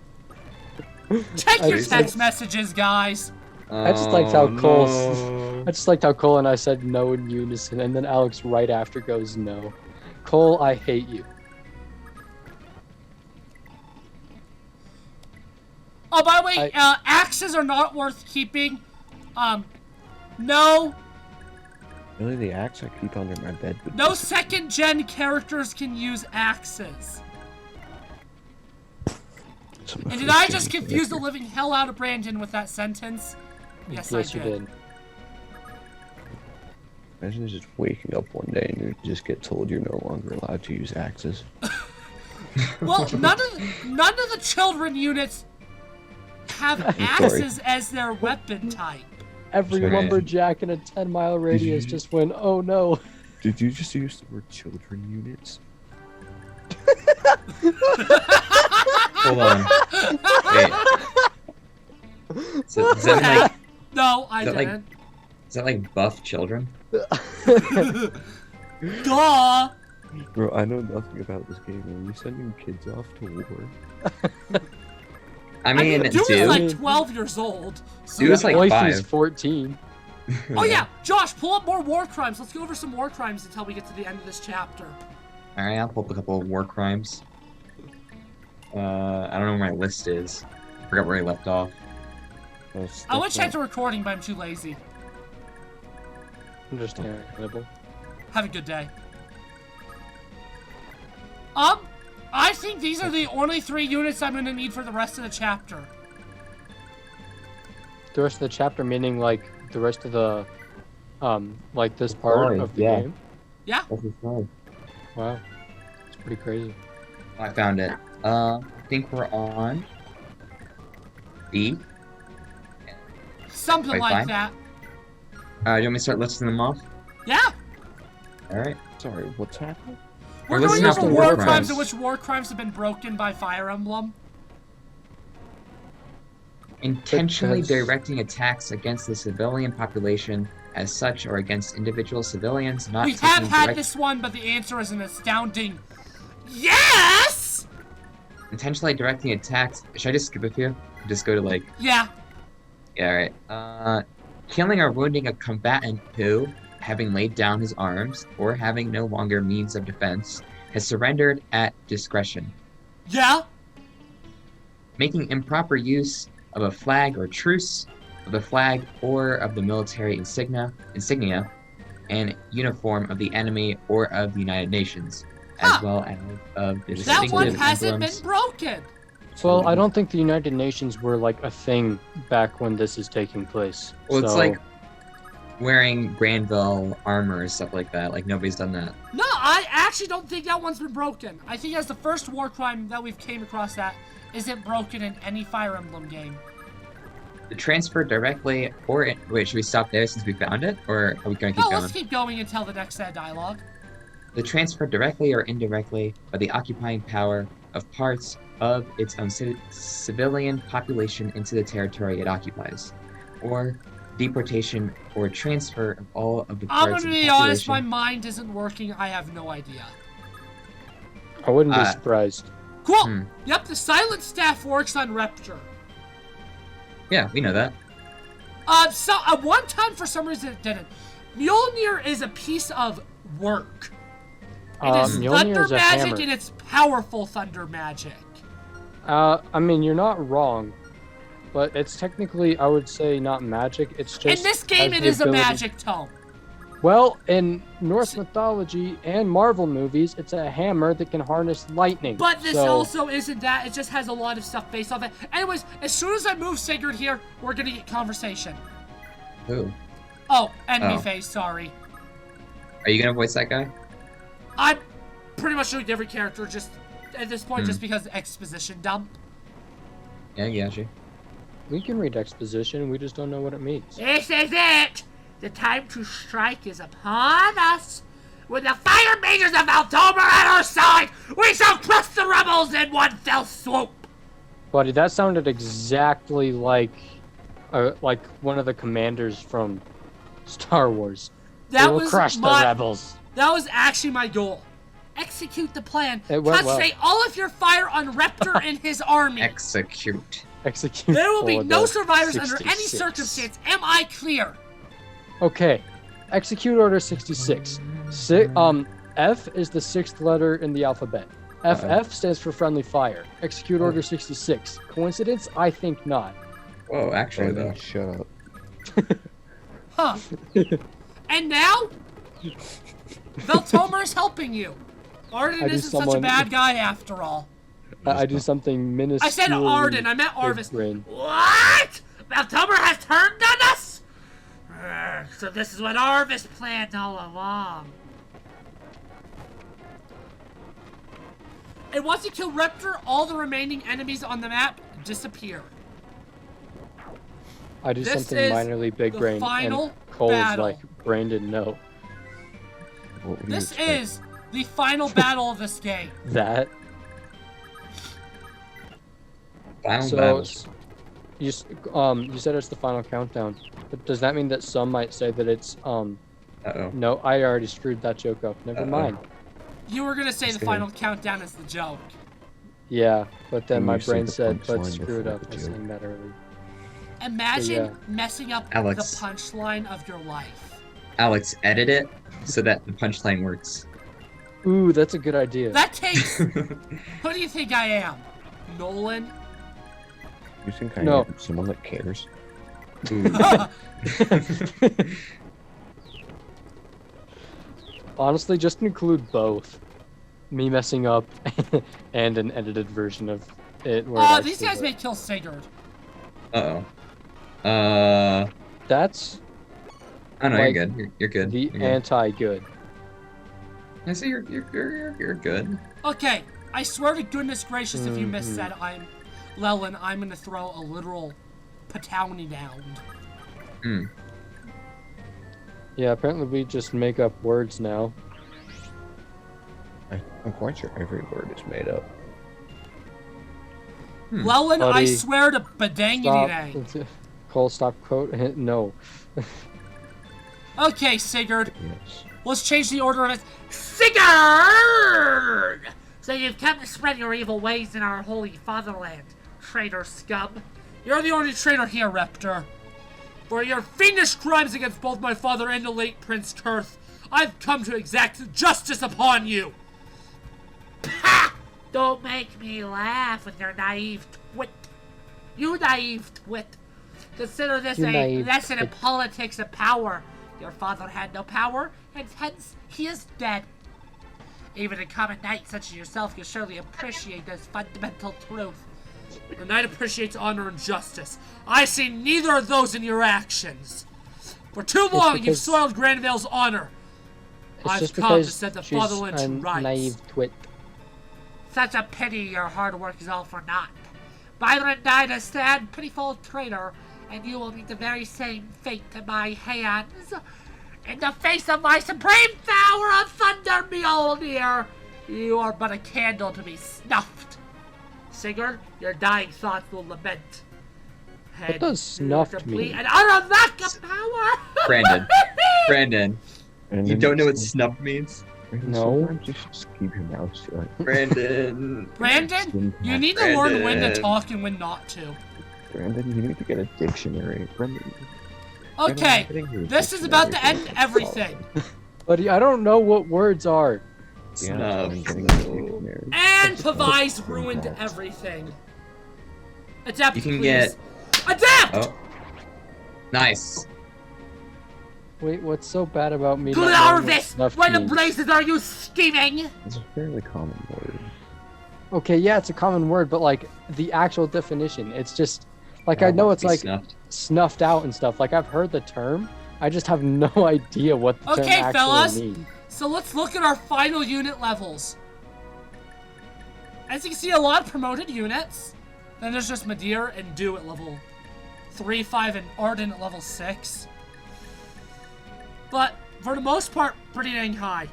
Check your just text messages, guys. I just liked how Cole. no. I just liked how Cole and I said no in unison, and then Alex right after goes no. Cole, I hate you. Oh, by the way, axes are not worth keeping. No Really, the axe I keep under my bed. Would no dis- second gen characters can use axes. Some of And the did I first just things confuse the ever. living hell out of Brandon with that sentence? Yes, I You did. did. Imagine just waking up one day and you just get told you're no longer allowed to use axes. Well, none of the children units have axes as their weapon type. Every Sure. lumberjack in a 10-mile radius you- just went, oh no. Did you just use the word children units? Hold on. Wait. So, is that like No, I Is that like- didn't. is that like buff children? Duh! Bro, I know nothing about this game. Are you sending kids off to war? I mean, Dude is dude. like 12 years old. So Dude is like Wife 5. is 14. Oh yeah, Josh, pull up more war crimes. Let's go over some war crimes until we get to the end of this chapter. All right, I'll pull up a couple of war crimes. I don't know where my list is. I forgot where I left off. I would check the recording, but I'm too lazy. Understandable. Have a good day. I think these are the only 3 units I'm gonna need for the rest of the chapter. The rest of the chapter, meaning like the rest of the, like this part Story, of the yeah. game. Yeah? Wow, it's pretty crazy. I found it. I think we're on B. Something Wait, like fine. that. Do you want me to start listing them off? Yeah? All right. Sorry, what's happening? We're We're going listening over to war war crimes crimes. in which war crimes have been broken by Fire Emblem. Intentionally Because- directing attacks against the civilian population as such or against individual civilians not We taking have had direct... this one, but the answer is an astounding yes! Intentionally directing attacks... Should I just skip a few? Just go to like... Yeah. Yeah, alright. Killing or wounding a combatant who, having laid down his arms, or having no longer means of defense, has surrendered at discretion. Yeah? Making improper use of a flag or truce, of the flag or of the military insignia, and uniform of the enemy or of the United Nations, Huh. as well as of the That one distinctive hasn't emblems. been broken. Well, I don't think the United Nations were like a thing back when this is taking place. Well, it's so- like wearing Granville armor or stuff like that. Like, nobody's done that. No, I actually don't think that one's been broken. I think that's the first war crime that we've came across that isn't broken in any Fire Emblem game. The transfer directly or... Wait, should we stop there since we found it? Or are we going to keep No, going? let's keep going until the next set of dialogue. The transfer directly or indirectly by the occupying power of parts of its own civilian population into the territory it occupies, or deportation or transfer of all of the I'm parts gonna of the be honest, population. my mind isn't working. I have no idea. I wouldn't be Uh, surprised. Cool. Hmm. Yep, the silent staff works on Rapture. Yeah, we know that. One time for some reason it didn't. Mjolnir is a piece of work. It is Mjolnir thunder is a magic hammer. and it's powerful thunder magic. I mean, you're not wrong, but it's technically, I would say, not magic. It's just In this game, has it the is a ability- magic tome. Well, in Norse mythology and Marvel movies, it's a hammer that can harness lightning. But this so, also isn't that. It just has a lot of stuff based off it. Anyways, as soon as I move Sigurd here, we're gonna get conversation. Ooh. Oh, enemy Oh. phase, sorry. Are you gonna voice that guy? I'm pretty much doing every character just at this point Hmm. just because exposition dump. Yeah, Yashi. we can read exposition, we just don't know what it means. This is it! The time to strike is upon us! With the fire mages of Altober at our side, we shall crush the rebels in one fell swoop! Buddy, that sounded exactly like one of the commanders from Star Wars. That we will was crush the my- rebels. That was actually my goal. Execute the plan. It went Concentrate all of your fire on Raptor and his army. Execute. Execute. There will be for no the survivors under any 66. circumstance. Am I clear? Okay, execute order 66. F is the 6th letter in the alphabet. FF stands for friendly fire. Execute order 66. Coincidence? I think not. Whoa, actually though. Brandon, shut up. Huh. And now? Veltomer is helping you. Arden I do isn't such a someone- bad guy after all. I do something minuscule. I said Arden, I meant Arvis. brain. What? Maltober has turned on us? So this is what Arvis planned all along. And once you kill Raptor, all the remaining enemies on the map disappear. I do This something is minorly big the brain. final and Cole's battle. like, Brandon, no. What would you This expect? is the final battle of this game. That. Final So, battles. you said it's the final countdown. But does that mean that some might say that it's, Uh-oh. no, I already screwed that joke up. Never Uh-oh. mind. You were gonna say the Same. final countdown is the joke. Yeah, but then Can my you say brain the said, punchline let's screw it before up the by joke? saying that early. Imagine Yeah. messing up Alex. the punchline of your life. Alex, edit it so that the punchline works. Ooh, that's a good idea. That takes. Who do you think I am? Nolan? You think I No. am someone that cares? Honestly, just include both. Me messing up and an edited version of it. Where it These actually guys may works. kill Sigurd. Uh-oh. That's Oh no, Like, you're good. You're good. the You're good. anti-good. I see you're good. Okay, I swear to goodness gracious, if you miss Mhm. that, Lelin, I'm gonna throw a literal patowny down. Hmm. Yeah, apparently we just make up words now. I'm quite sure every word is made up. Llewellyn, I Buddy, swear to badangity dang. Cole, stop quote. No. Okay, Sigurd. Yes. Let's change the order of it. Sigurd! So you've come to spread your evil ways in our holy fatherland, traitor scum. You're the only traitor here, Raptor. For your fiendish crimes against both my father and the late Prince Kurth, I've come to exact justice upon you. Ha! Don't make me laugh with your naive twit. You naive twit. Consider this You a naive lesson in twit. politics of power. Your father had no power, and hence he is dead. Even a common knight such as yourself can surely appreciate this fundamental truth. The knight appreciates honor and justice. I see neither of those in your actions. For too long, you've because- soiled Granville's honor. It's I've just come to because set the she's fatherland a to rights. naive twit. Such a pity your hard work is all for naught. Byron died a sad, pitiful traitor, and you will meet the very same fate at my hands. In the face of my supreme power of thunder, Mjolnir, you are but a candle to be snuffed. Sigurd, your dying thoughts will lament. What does snuffed mean? An utter lack of power! Brandon. Brandon. And You then don't know what just- snuff means? No. Sometimes you should just keep your mouth shut. Brandon. Brandon, you need to learn when to talk and when not to. Brandon, you need to get a dictionary. Brandon, Okay, this is about to end everything. Buddy, I don't know what words are. Snuff. And Pavise ruined everything. Adapt, You can please. Adapt! Oh. Nice. Wait, what's so bad about me? not knowing what Glarvis! snuff What in means? blazes are you scheming? It's a fairly common word. Okay, yeah, it's a common word, but like the actual definition, it's just like I know it's Be like snuffed. snuffed out and stuff. Like I've heard the term, I just have no idea what the term Okay, actually fellas. means. So let's look at our final unit levels. As you can see, a lot of promoted units. Then there's just Madir and Dew at level 3, 5, and Arden at level 6. But for the most part, pretty dang high.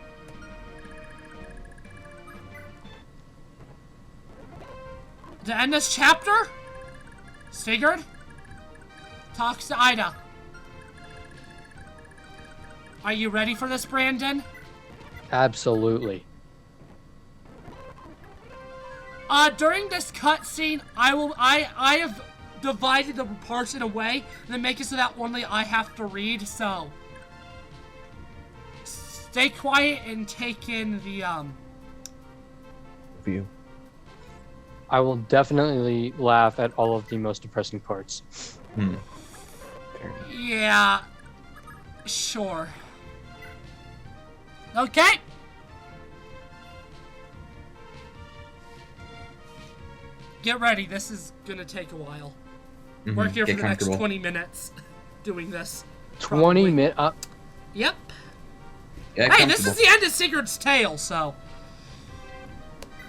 To end this chapter, Sigurd talks to Ida. Are you ready for this, Brandon? Absolutely. During this cutscene, I have divided the parts in a way and then make it so that only I have to read, so stay quiet and take in the, View. I will definitely laugh at all of the most depressing parts. Fair enough. yeah, sure. Okay. Get ready, this is gonna take a while. Mhm, We're here for get the next comfortable. 20 minutes doing this. 20 probably. minutes. Yep. Get Hey, this is comfortable. the end of Sigurd's tale, so.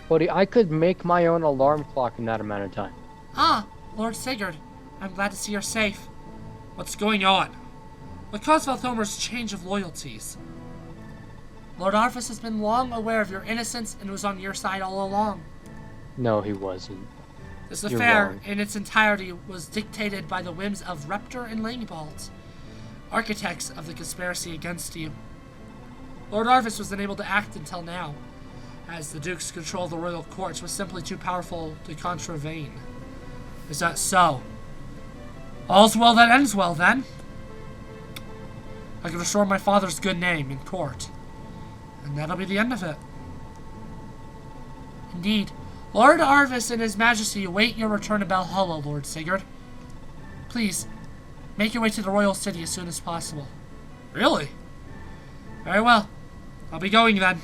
Buddy, I could make my own alarm clock in that amount of time. Ah, Lord Sigurd, I'm glad to see you're safe. What's going on? What caused Valthomer's change of loyalties? Lord Arthas has been long aware of your innocence and was on your side all along. No, he wasn't. This You're affair, wrong. in its entirety, was dictated by the whims of Reptor and Langbald, architects of the conspiracy against you. Lord Arthas was unable to act until now, as the Duke's control of the royal courts was simply too powerful to contravene. Is that so? All's well that ends well, then. I can restore my father's good name in court, and that'll be the end of it. Indeed. Lord Arvis and His Majesty await your return to Valhalla, Lord Sigurd. Please, make your way to the royal city as soon as possible. Really? Very well. I'll be going then.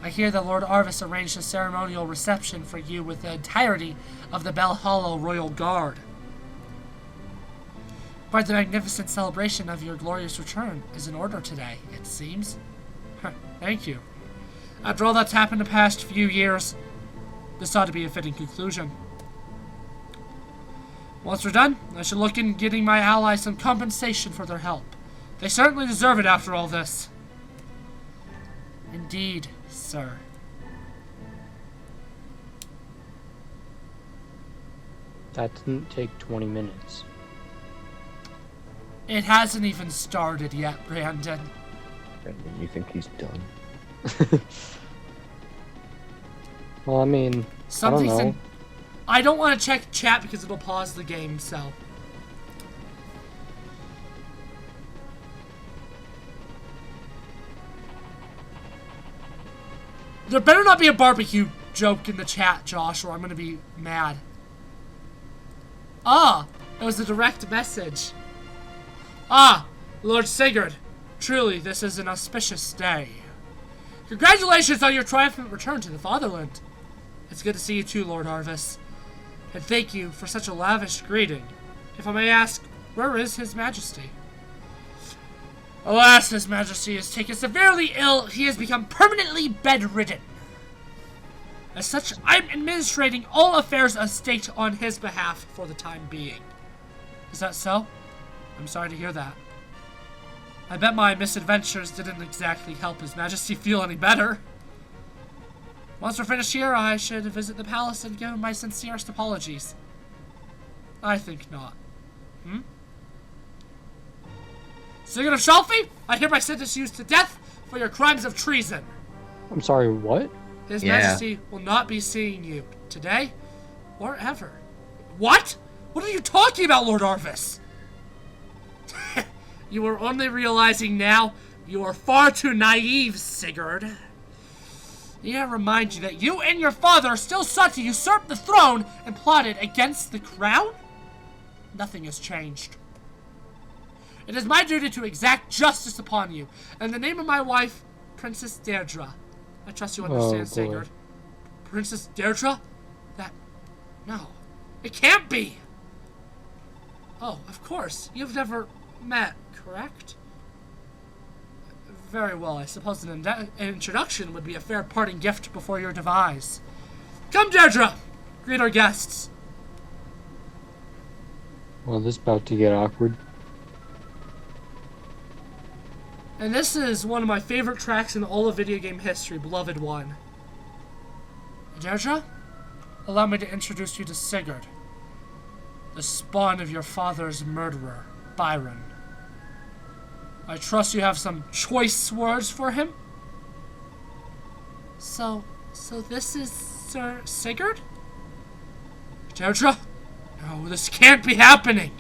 I hear that Lord Arvis arranged a ceremonial reception for you with the entirety of the Valhalla Royal Guard. Quite the magnificent celebration of your glorious return is in order today, it seems. Thank you. After all that's happened the past few years, this ought to be a fitting conclusion. Once we're done, I should look into getting my allies some compensation for their help. They certainly deserve it after all this. Indeed, sir. That didn't take 20 minutes. It hasn't even started yet, Brandon. Brendan, you think he's done? Well, I mean, Something's I don't know. I don't want to check chat because it'll pause the game, so. There better not be a barbecue joke in the chat, Josh, or I'm gonna be mad. Ah, it was a direct message. Ah, Lord Sigurd, truly this is an auspicious day. Congratulations on your triumphant return to the fatherland. It's good to see you too, Lord Arvis. And thank you for such a lavish greeting. If I may ask, where is His Majesty? Alas, His Majesty is taken severely ill. He has become permanently bedridden. As such, I'm administrating all affairs of state on his behalf for the time being. Is that so? I'm sorry to hear that. I bet my misadventures didn't exactly help His Majesty feel any better. Once we're finished here, I should visit the palace and give him my sincerest apologies. I think not. Sigurd of Shalfie, I hereby sentence you to death for your crimes of treason. I'm sorry, what? His Yeah. Majesty will not be seeing you today or ever. What? What are you talking about, Lord Arvis? You are only realizing now you are far too naive, Sigurd. Need I remind you that you and your father still sought to usurp the throne and plotted against the crown? Nothing has changed. It is my duty to exact justice upon you, in the name of my wife, Princess Deirdre. I trust you understand, boy. Sigurd. Princess Deirdre? No. It can't be! Oh, of course. You've never met, correct? Very well. I suppose an introduction would be a fair parting gift before your demise. Come, Deirdre! Greet our guests. Well, this is about to get awkward. And this is one of my favorite tracks in all of video game history, Beloved One. Deirdre, allow me to introduce you to Sigurd, the spawn of your father's murderer, Byron. I trust you have some choice words for him? So this is Sir Sigurd? Deirdre? No, this can't be happening.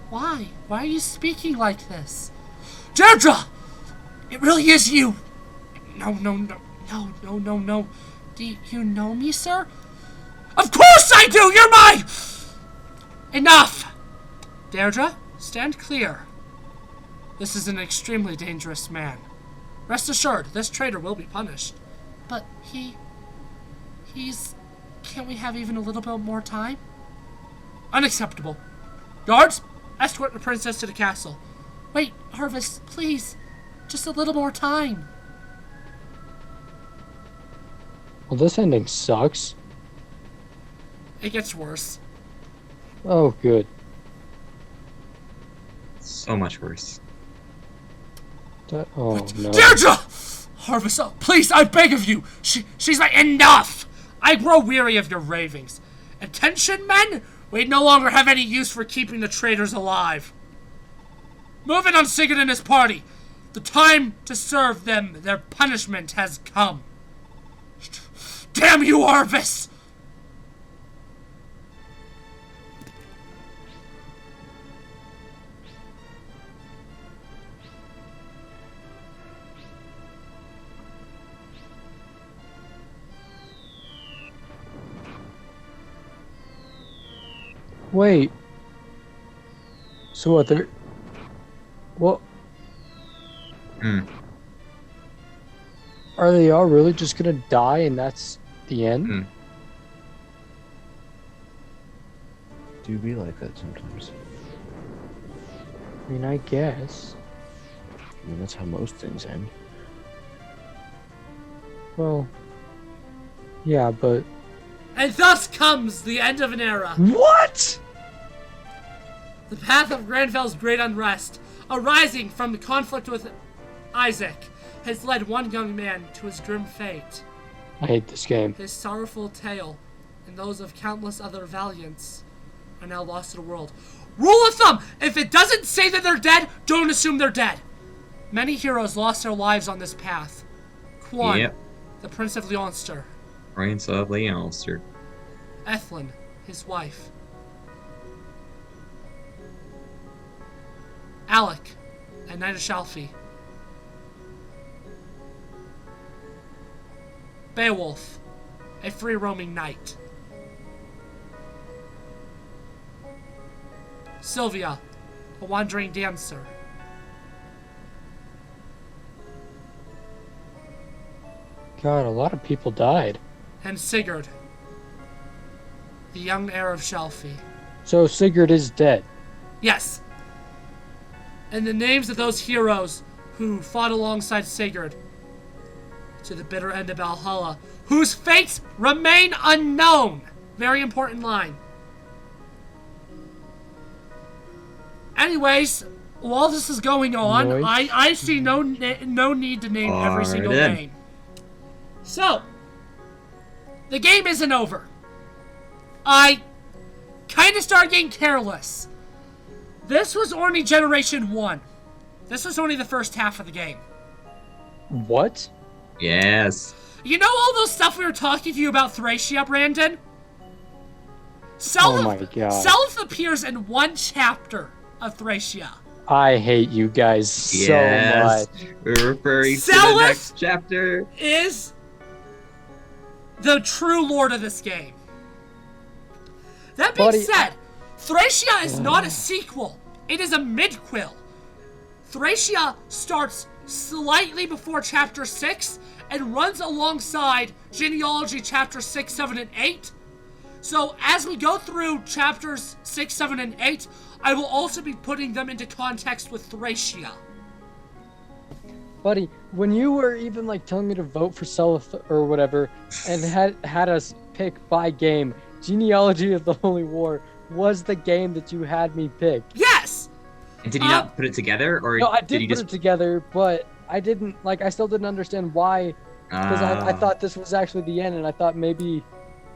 Why? Why are you speaking like this? Deirdre! It really is you! No. Do you know me, sir? Of course I do! You're my... Enough! Deirdre, stand clear. This is an extremely dangerous man. Rest assured, this traitor will be punished. But he's... Can't we have even a little bit more time? Unacceptable. Guards, escort the princess to the castle. Wait, Harvest, please. Just a little more time. Well, this ending sucks. It gets worse. Oh, good. So much worse. Oh, no. Deirdre! Harvest, please, I beg of you. She's like, enough! I grow weary of your ravings. Attention, men! We no longer have any use for keeping the traitors alive. Moving on Sigurd and his party. The time to serve them their punishment has come. Damn you, Arvis! Wait. So what, they're... What? Are they all really just gonna die and that's the end? Do be like that sometimes. I mean, I guess. I mean, that's how most things end. Well... Yeah, but... And thus comes the end of an era. What?! The path of Granfel's great unrest, arising from the conflict with Isaac, has led one young man to his grim fate. I hate this game. His sorrowful tale and those of countless other valiants are now lost to the world. Rule of thumb, if it doesn't say that they're dead, don't assume they're dead. Many heroes lost their lives on this path. Quan, the Prince of Leonster. Prince of Leonster. Ethlyn, his wife. Alec, a knight of Shalfi. Beowulf, a free-roaming knight. Sylvia, a wandering dancer. God, a lot of people died. And Sigurd, the young heir of Shalfi. So Sigurd is dead. Yes. And the names of those heroes who fought alongside Sigurd to the bitter end of Valhalla, whose fates remain unknown. Very important line. Anyways, while this is going on, I see no need to name every single name. So, the game isn't over. I kind of started getting careless. This was only Generation 1. This was only the first half of the game. What? Yes. You know all those stuff we were talking to you about Thracia, Brandon? Oh my god. Self appears in one chapter of Thracia. I hate you guys so much. We're referring to the next chapter. Is the true lord of this game. That being said, Thracia is not a sequel. It is a midquel. Thracia starts slightly before Chapter 6 and runs alongside Genealogy Chapter 6, 7, and 8. So as we go through Chapters 6, 7, and 8, I will also be putting them into context with Thracia. Buddy, when you were even like telling me to vote for Self or whatever, and had us pick by game, Genealogy of the Holy War was the game that you had me pick. Yes! And did you not put it together, or no? I did you put just it together, but I didn't like. I still didn't understand why, because I thought this was actually the end, and I thought maybe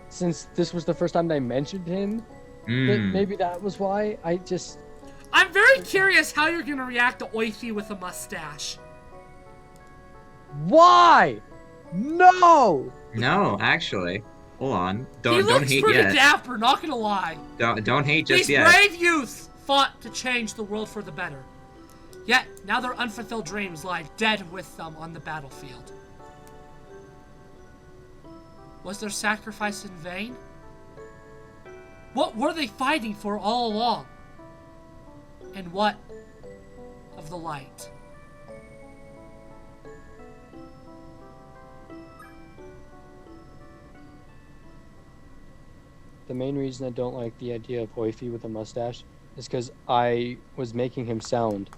since this was the first time they mentioned him, that maybe that was why. I'm very curious how you're gonna react to Oifi with a mustache. Why? No! No, actually. Hold on. Don't hate yet. He looks pretty dapper, not gonna lie. Don't hate just yet. These brave youths fought to change the world for the better. Yet, now their unfulfilled dreams lie dead with them on the battlefield. Was their sacrifice in vain? What were they fighting for all along? And what of the light? The main reason I don't like the idea of Oifi with a mustache is because I was making him sound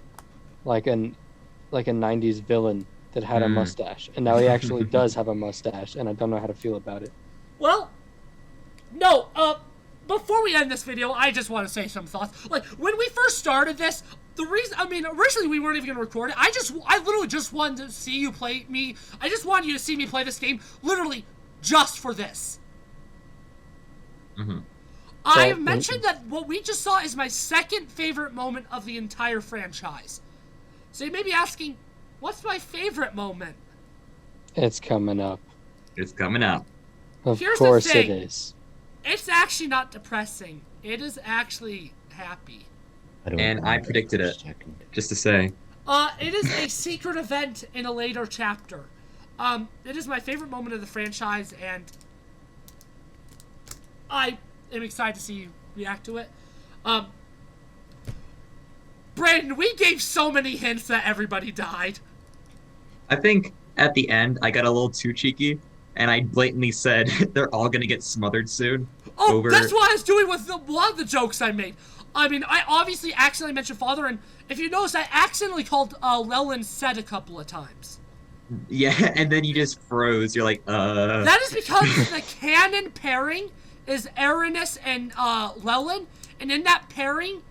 like a 90s villain that had a mustache, and now he actually does have a mustache, and I don't know how to feel about it. Well, no, before we end this video, I just want to say some thoughts. Like, when we first started this, originally we weren't even going to record it. I literally just wanted to see you play me. I just wanted you to see me play this game, literally just for this. Mm-hmm. I mentioned that what we just saw is my second favorite moment of the entire franchise. So you may be asking, what's my favorite moment? It's coming up. It's coming up. Of Here's course the thing. it is. It's actually not depressing. It is actually happy. I predicted it, just to say. It is a secret event in a later chapter. It is my favorite moment of the franchise, and I am excited to see you react to it. Brandon, we gave so many hints that everybody died. I think at the end, I got a little too cheeky, and I blatantly said they're all gonna get smothered soon. Oh, that's what I was doing with a lot of the jokes I made. I mean, I obviously accidentally mentioned father, and if you notice, I accidentally called Leland Set a couple of times. Yeah, and then you just froze. You're like, That is because the canon pairing is Aranis and Leland, and in that pairing,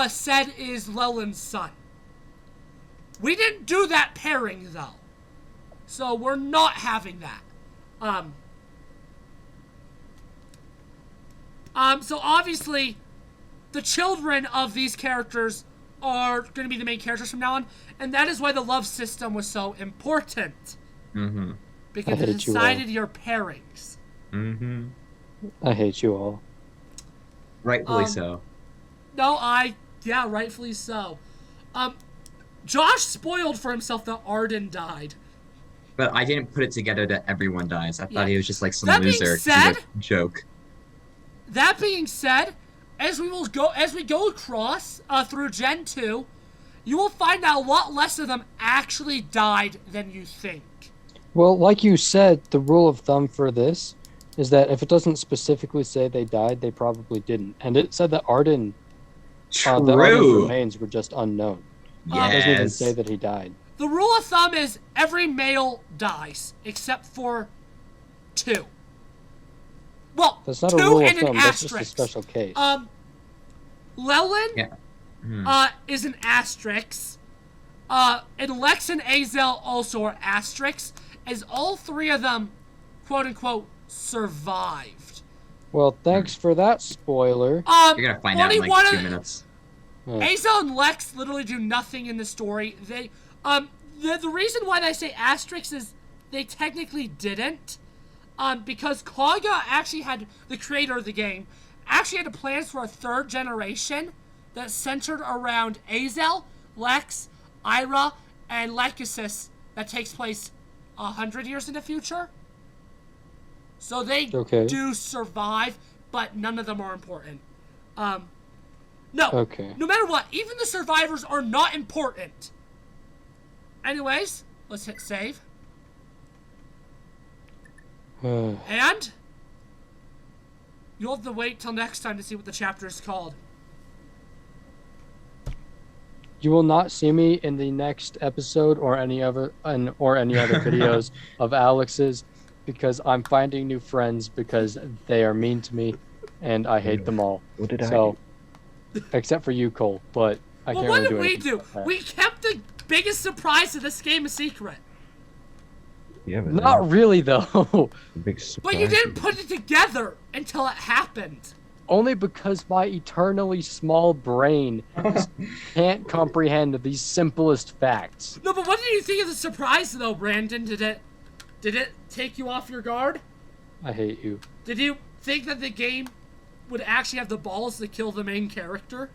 Sed is Leland's son. We didn't do that pairing, though. So we're not having that. So obviously, the children of these characters are going to be the main characters from now on, and that is why the love system was so important. Mm-hmm. Because it decided your pairings. Mm-hmm. I hate you all. Rightfully so. Yeah, rightfully so. Josh spoiled for himself that Arden died. But I didn't put it together that everyone dies. I thought he was just like some That being loser said- joke. That being said, as we go across through Gen 2, you will find out a lot less of them actually died than you think. Well, like you said, the rule of thumb for this is that if it doesn't specifically say they died, they probably didn't. And it said that Arden, the Arden's True. remains were just unknown. It Yes. doesn't even say that he died. The rule of thumb is every male dies, except for 2. Well, That's not 2 a rule of and an thumb. That's just a asterisk. special case. Lelin Yeah. is an asterisk. And Lex and Azel also are asterisks, as all 3 of them, quote-unquote, survived. Well, thanks for that spoiler. You're gonna find out in one like of 2 minutes. Azel and Lex literally do nothing in the story. They, the reason why they say asterisks is they technically didn't. Because Kaga actually had, the creator of the game, actually had plans for a 3rd generation that centered around Azel, Lex, Ira, and Lycosis that takes place 100 years in the future. So they do survive, but none of them are important. No. Okay. No matter what, even the survivors are not important. Anyways, let's hit save. And you'll have to wait till next time to see what the chapter is called. You will not see me in the next episode or any other videos of Alex's, because I'm finding new friends because they are mean to me and I hate them all. What did I So, except for you, Cole, but I Well, can't what really did do we anything do? about that. We kept the biggest surprise of this game a secret. Yeah, but Not really, though. big surprise. But you didn't put it together until it happened. Only because my eternally small brain can't comprehend these simplest facts. No, but what did you think of the surprise, though, Brandon? Did it take you off your guard? I hate you. Did you think that the game would actually have the balls to kill the main character?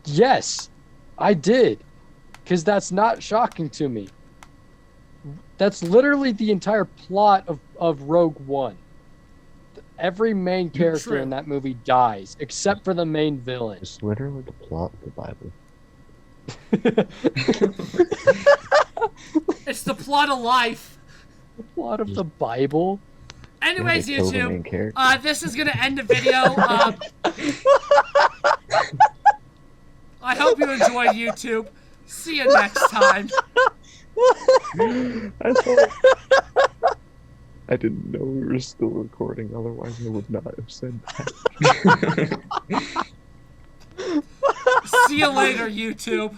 Yes, I did. Because that's not shocking to me. That's literally the entire plot of Rogue One. Every main character in that movie dies, except for the main villain. It's literally the plot of the Bible. It's the plot of life. The plot of the Bible? Anyways, Yeah, they kill the main YouTube, character. this is gonna end the video. I hope you enjoyed YouTube. See you next time. I didn't know we were still recording, otherwise I would not have said that. See you later, YouTube.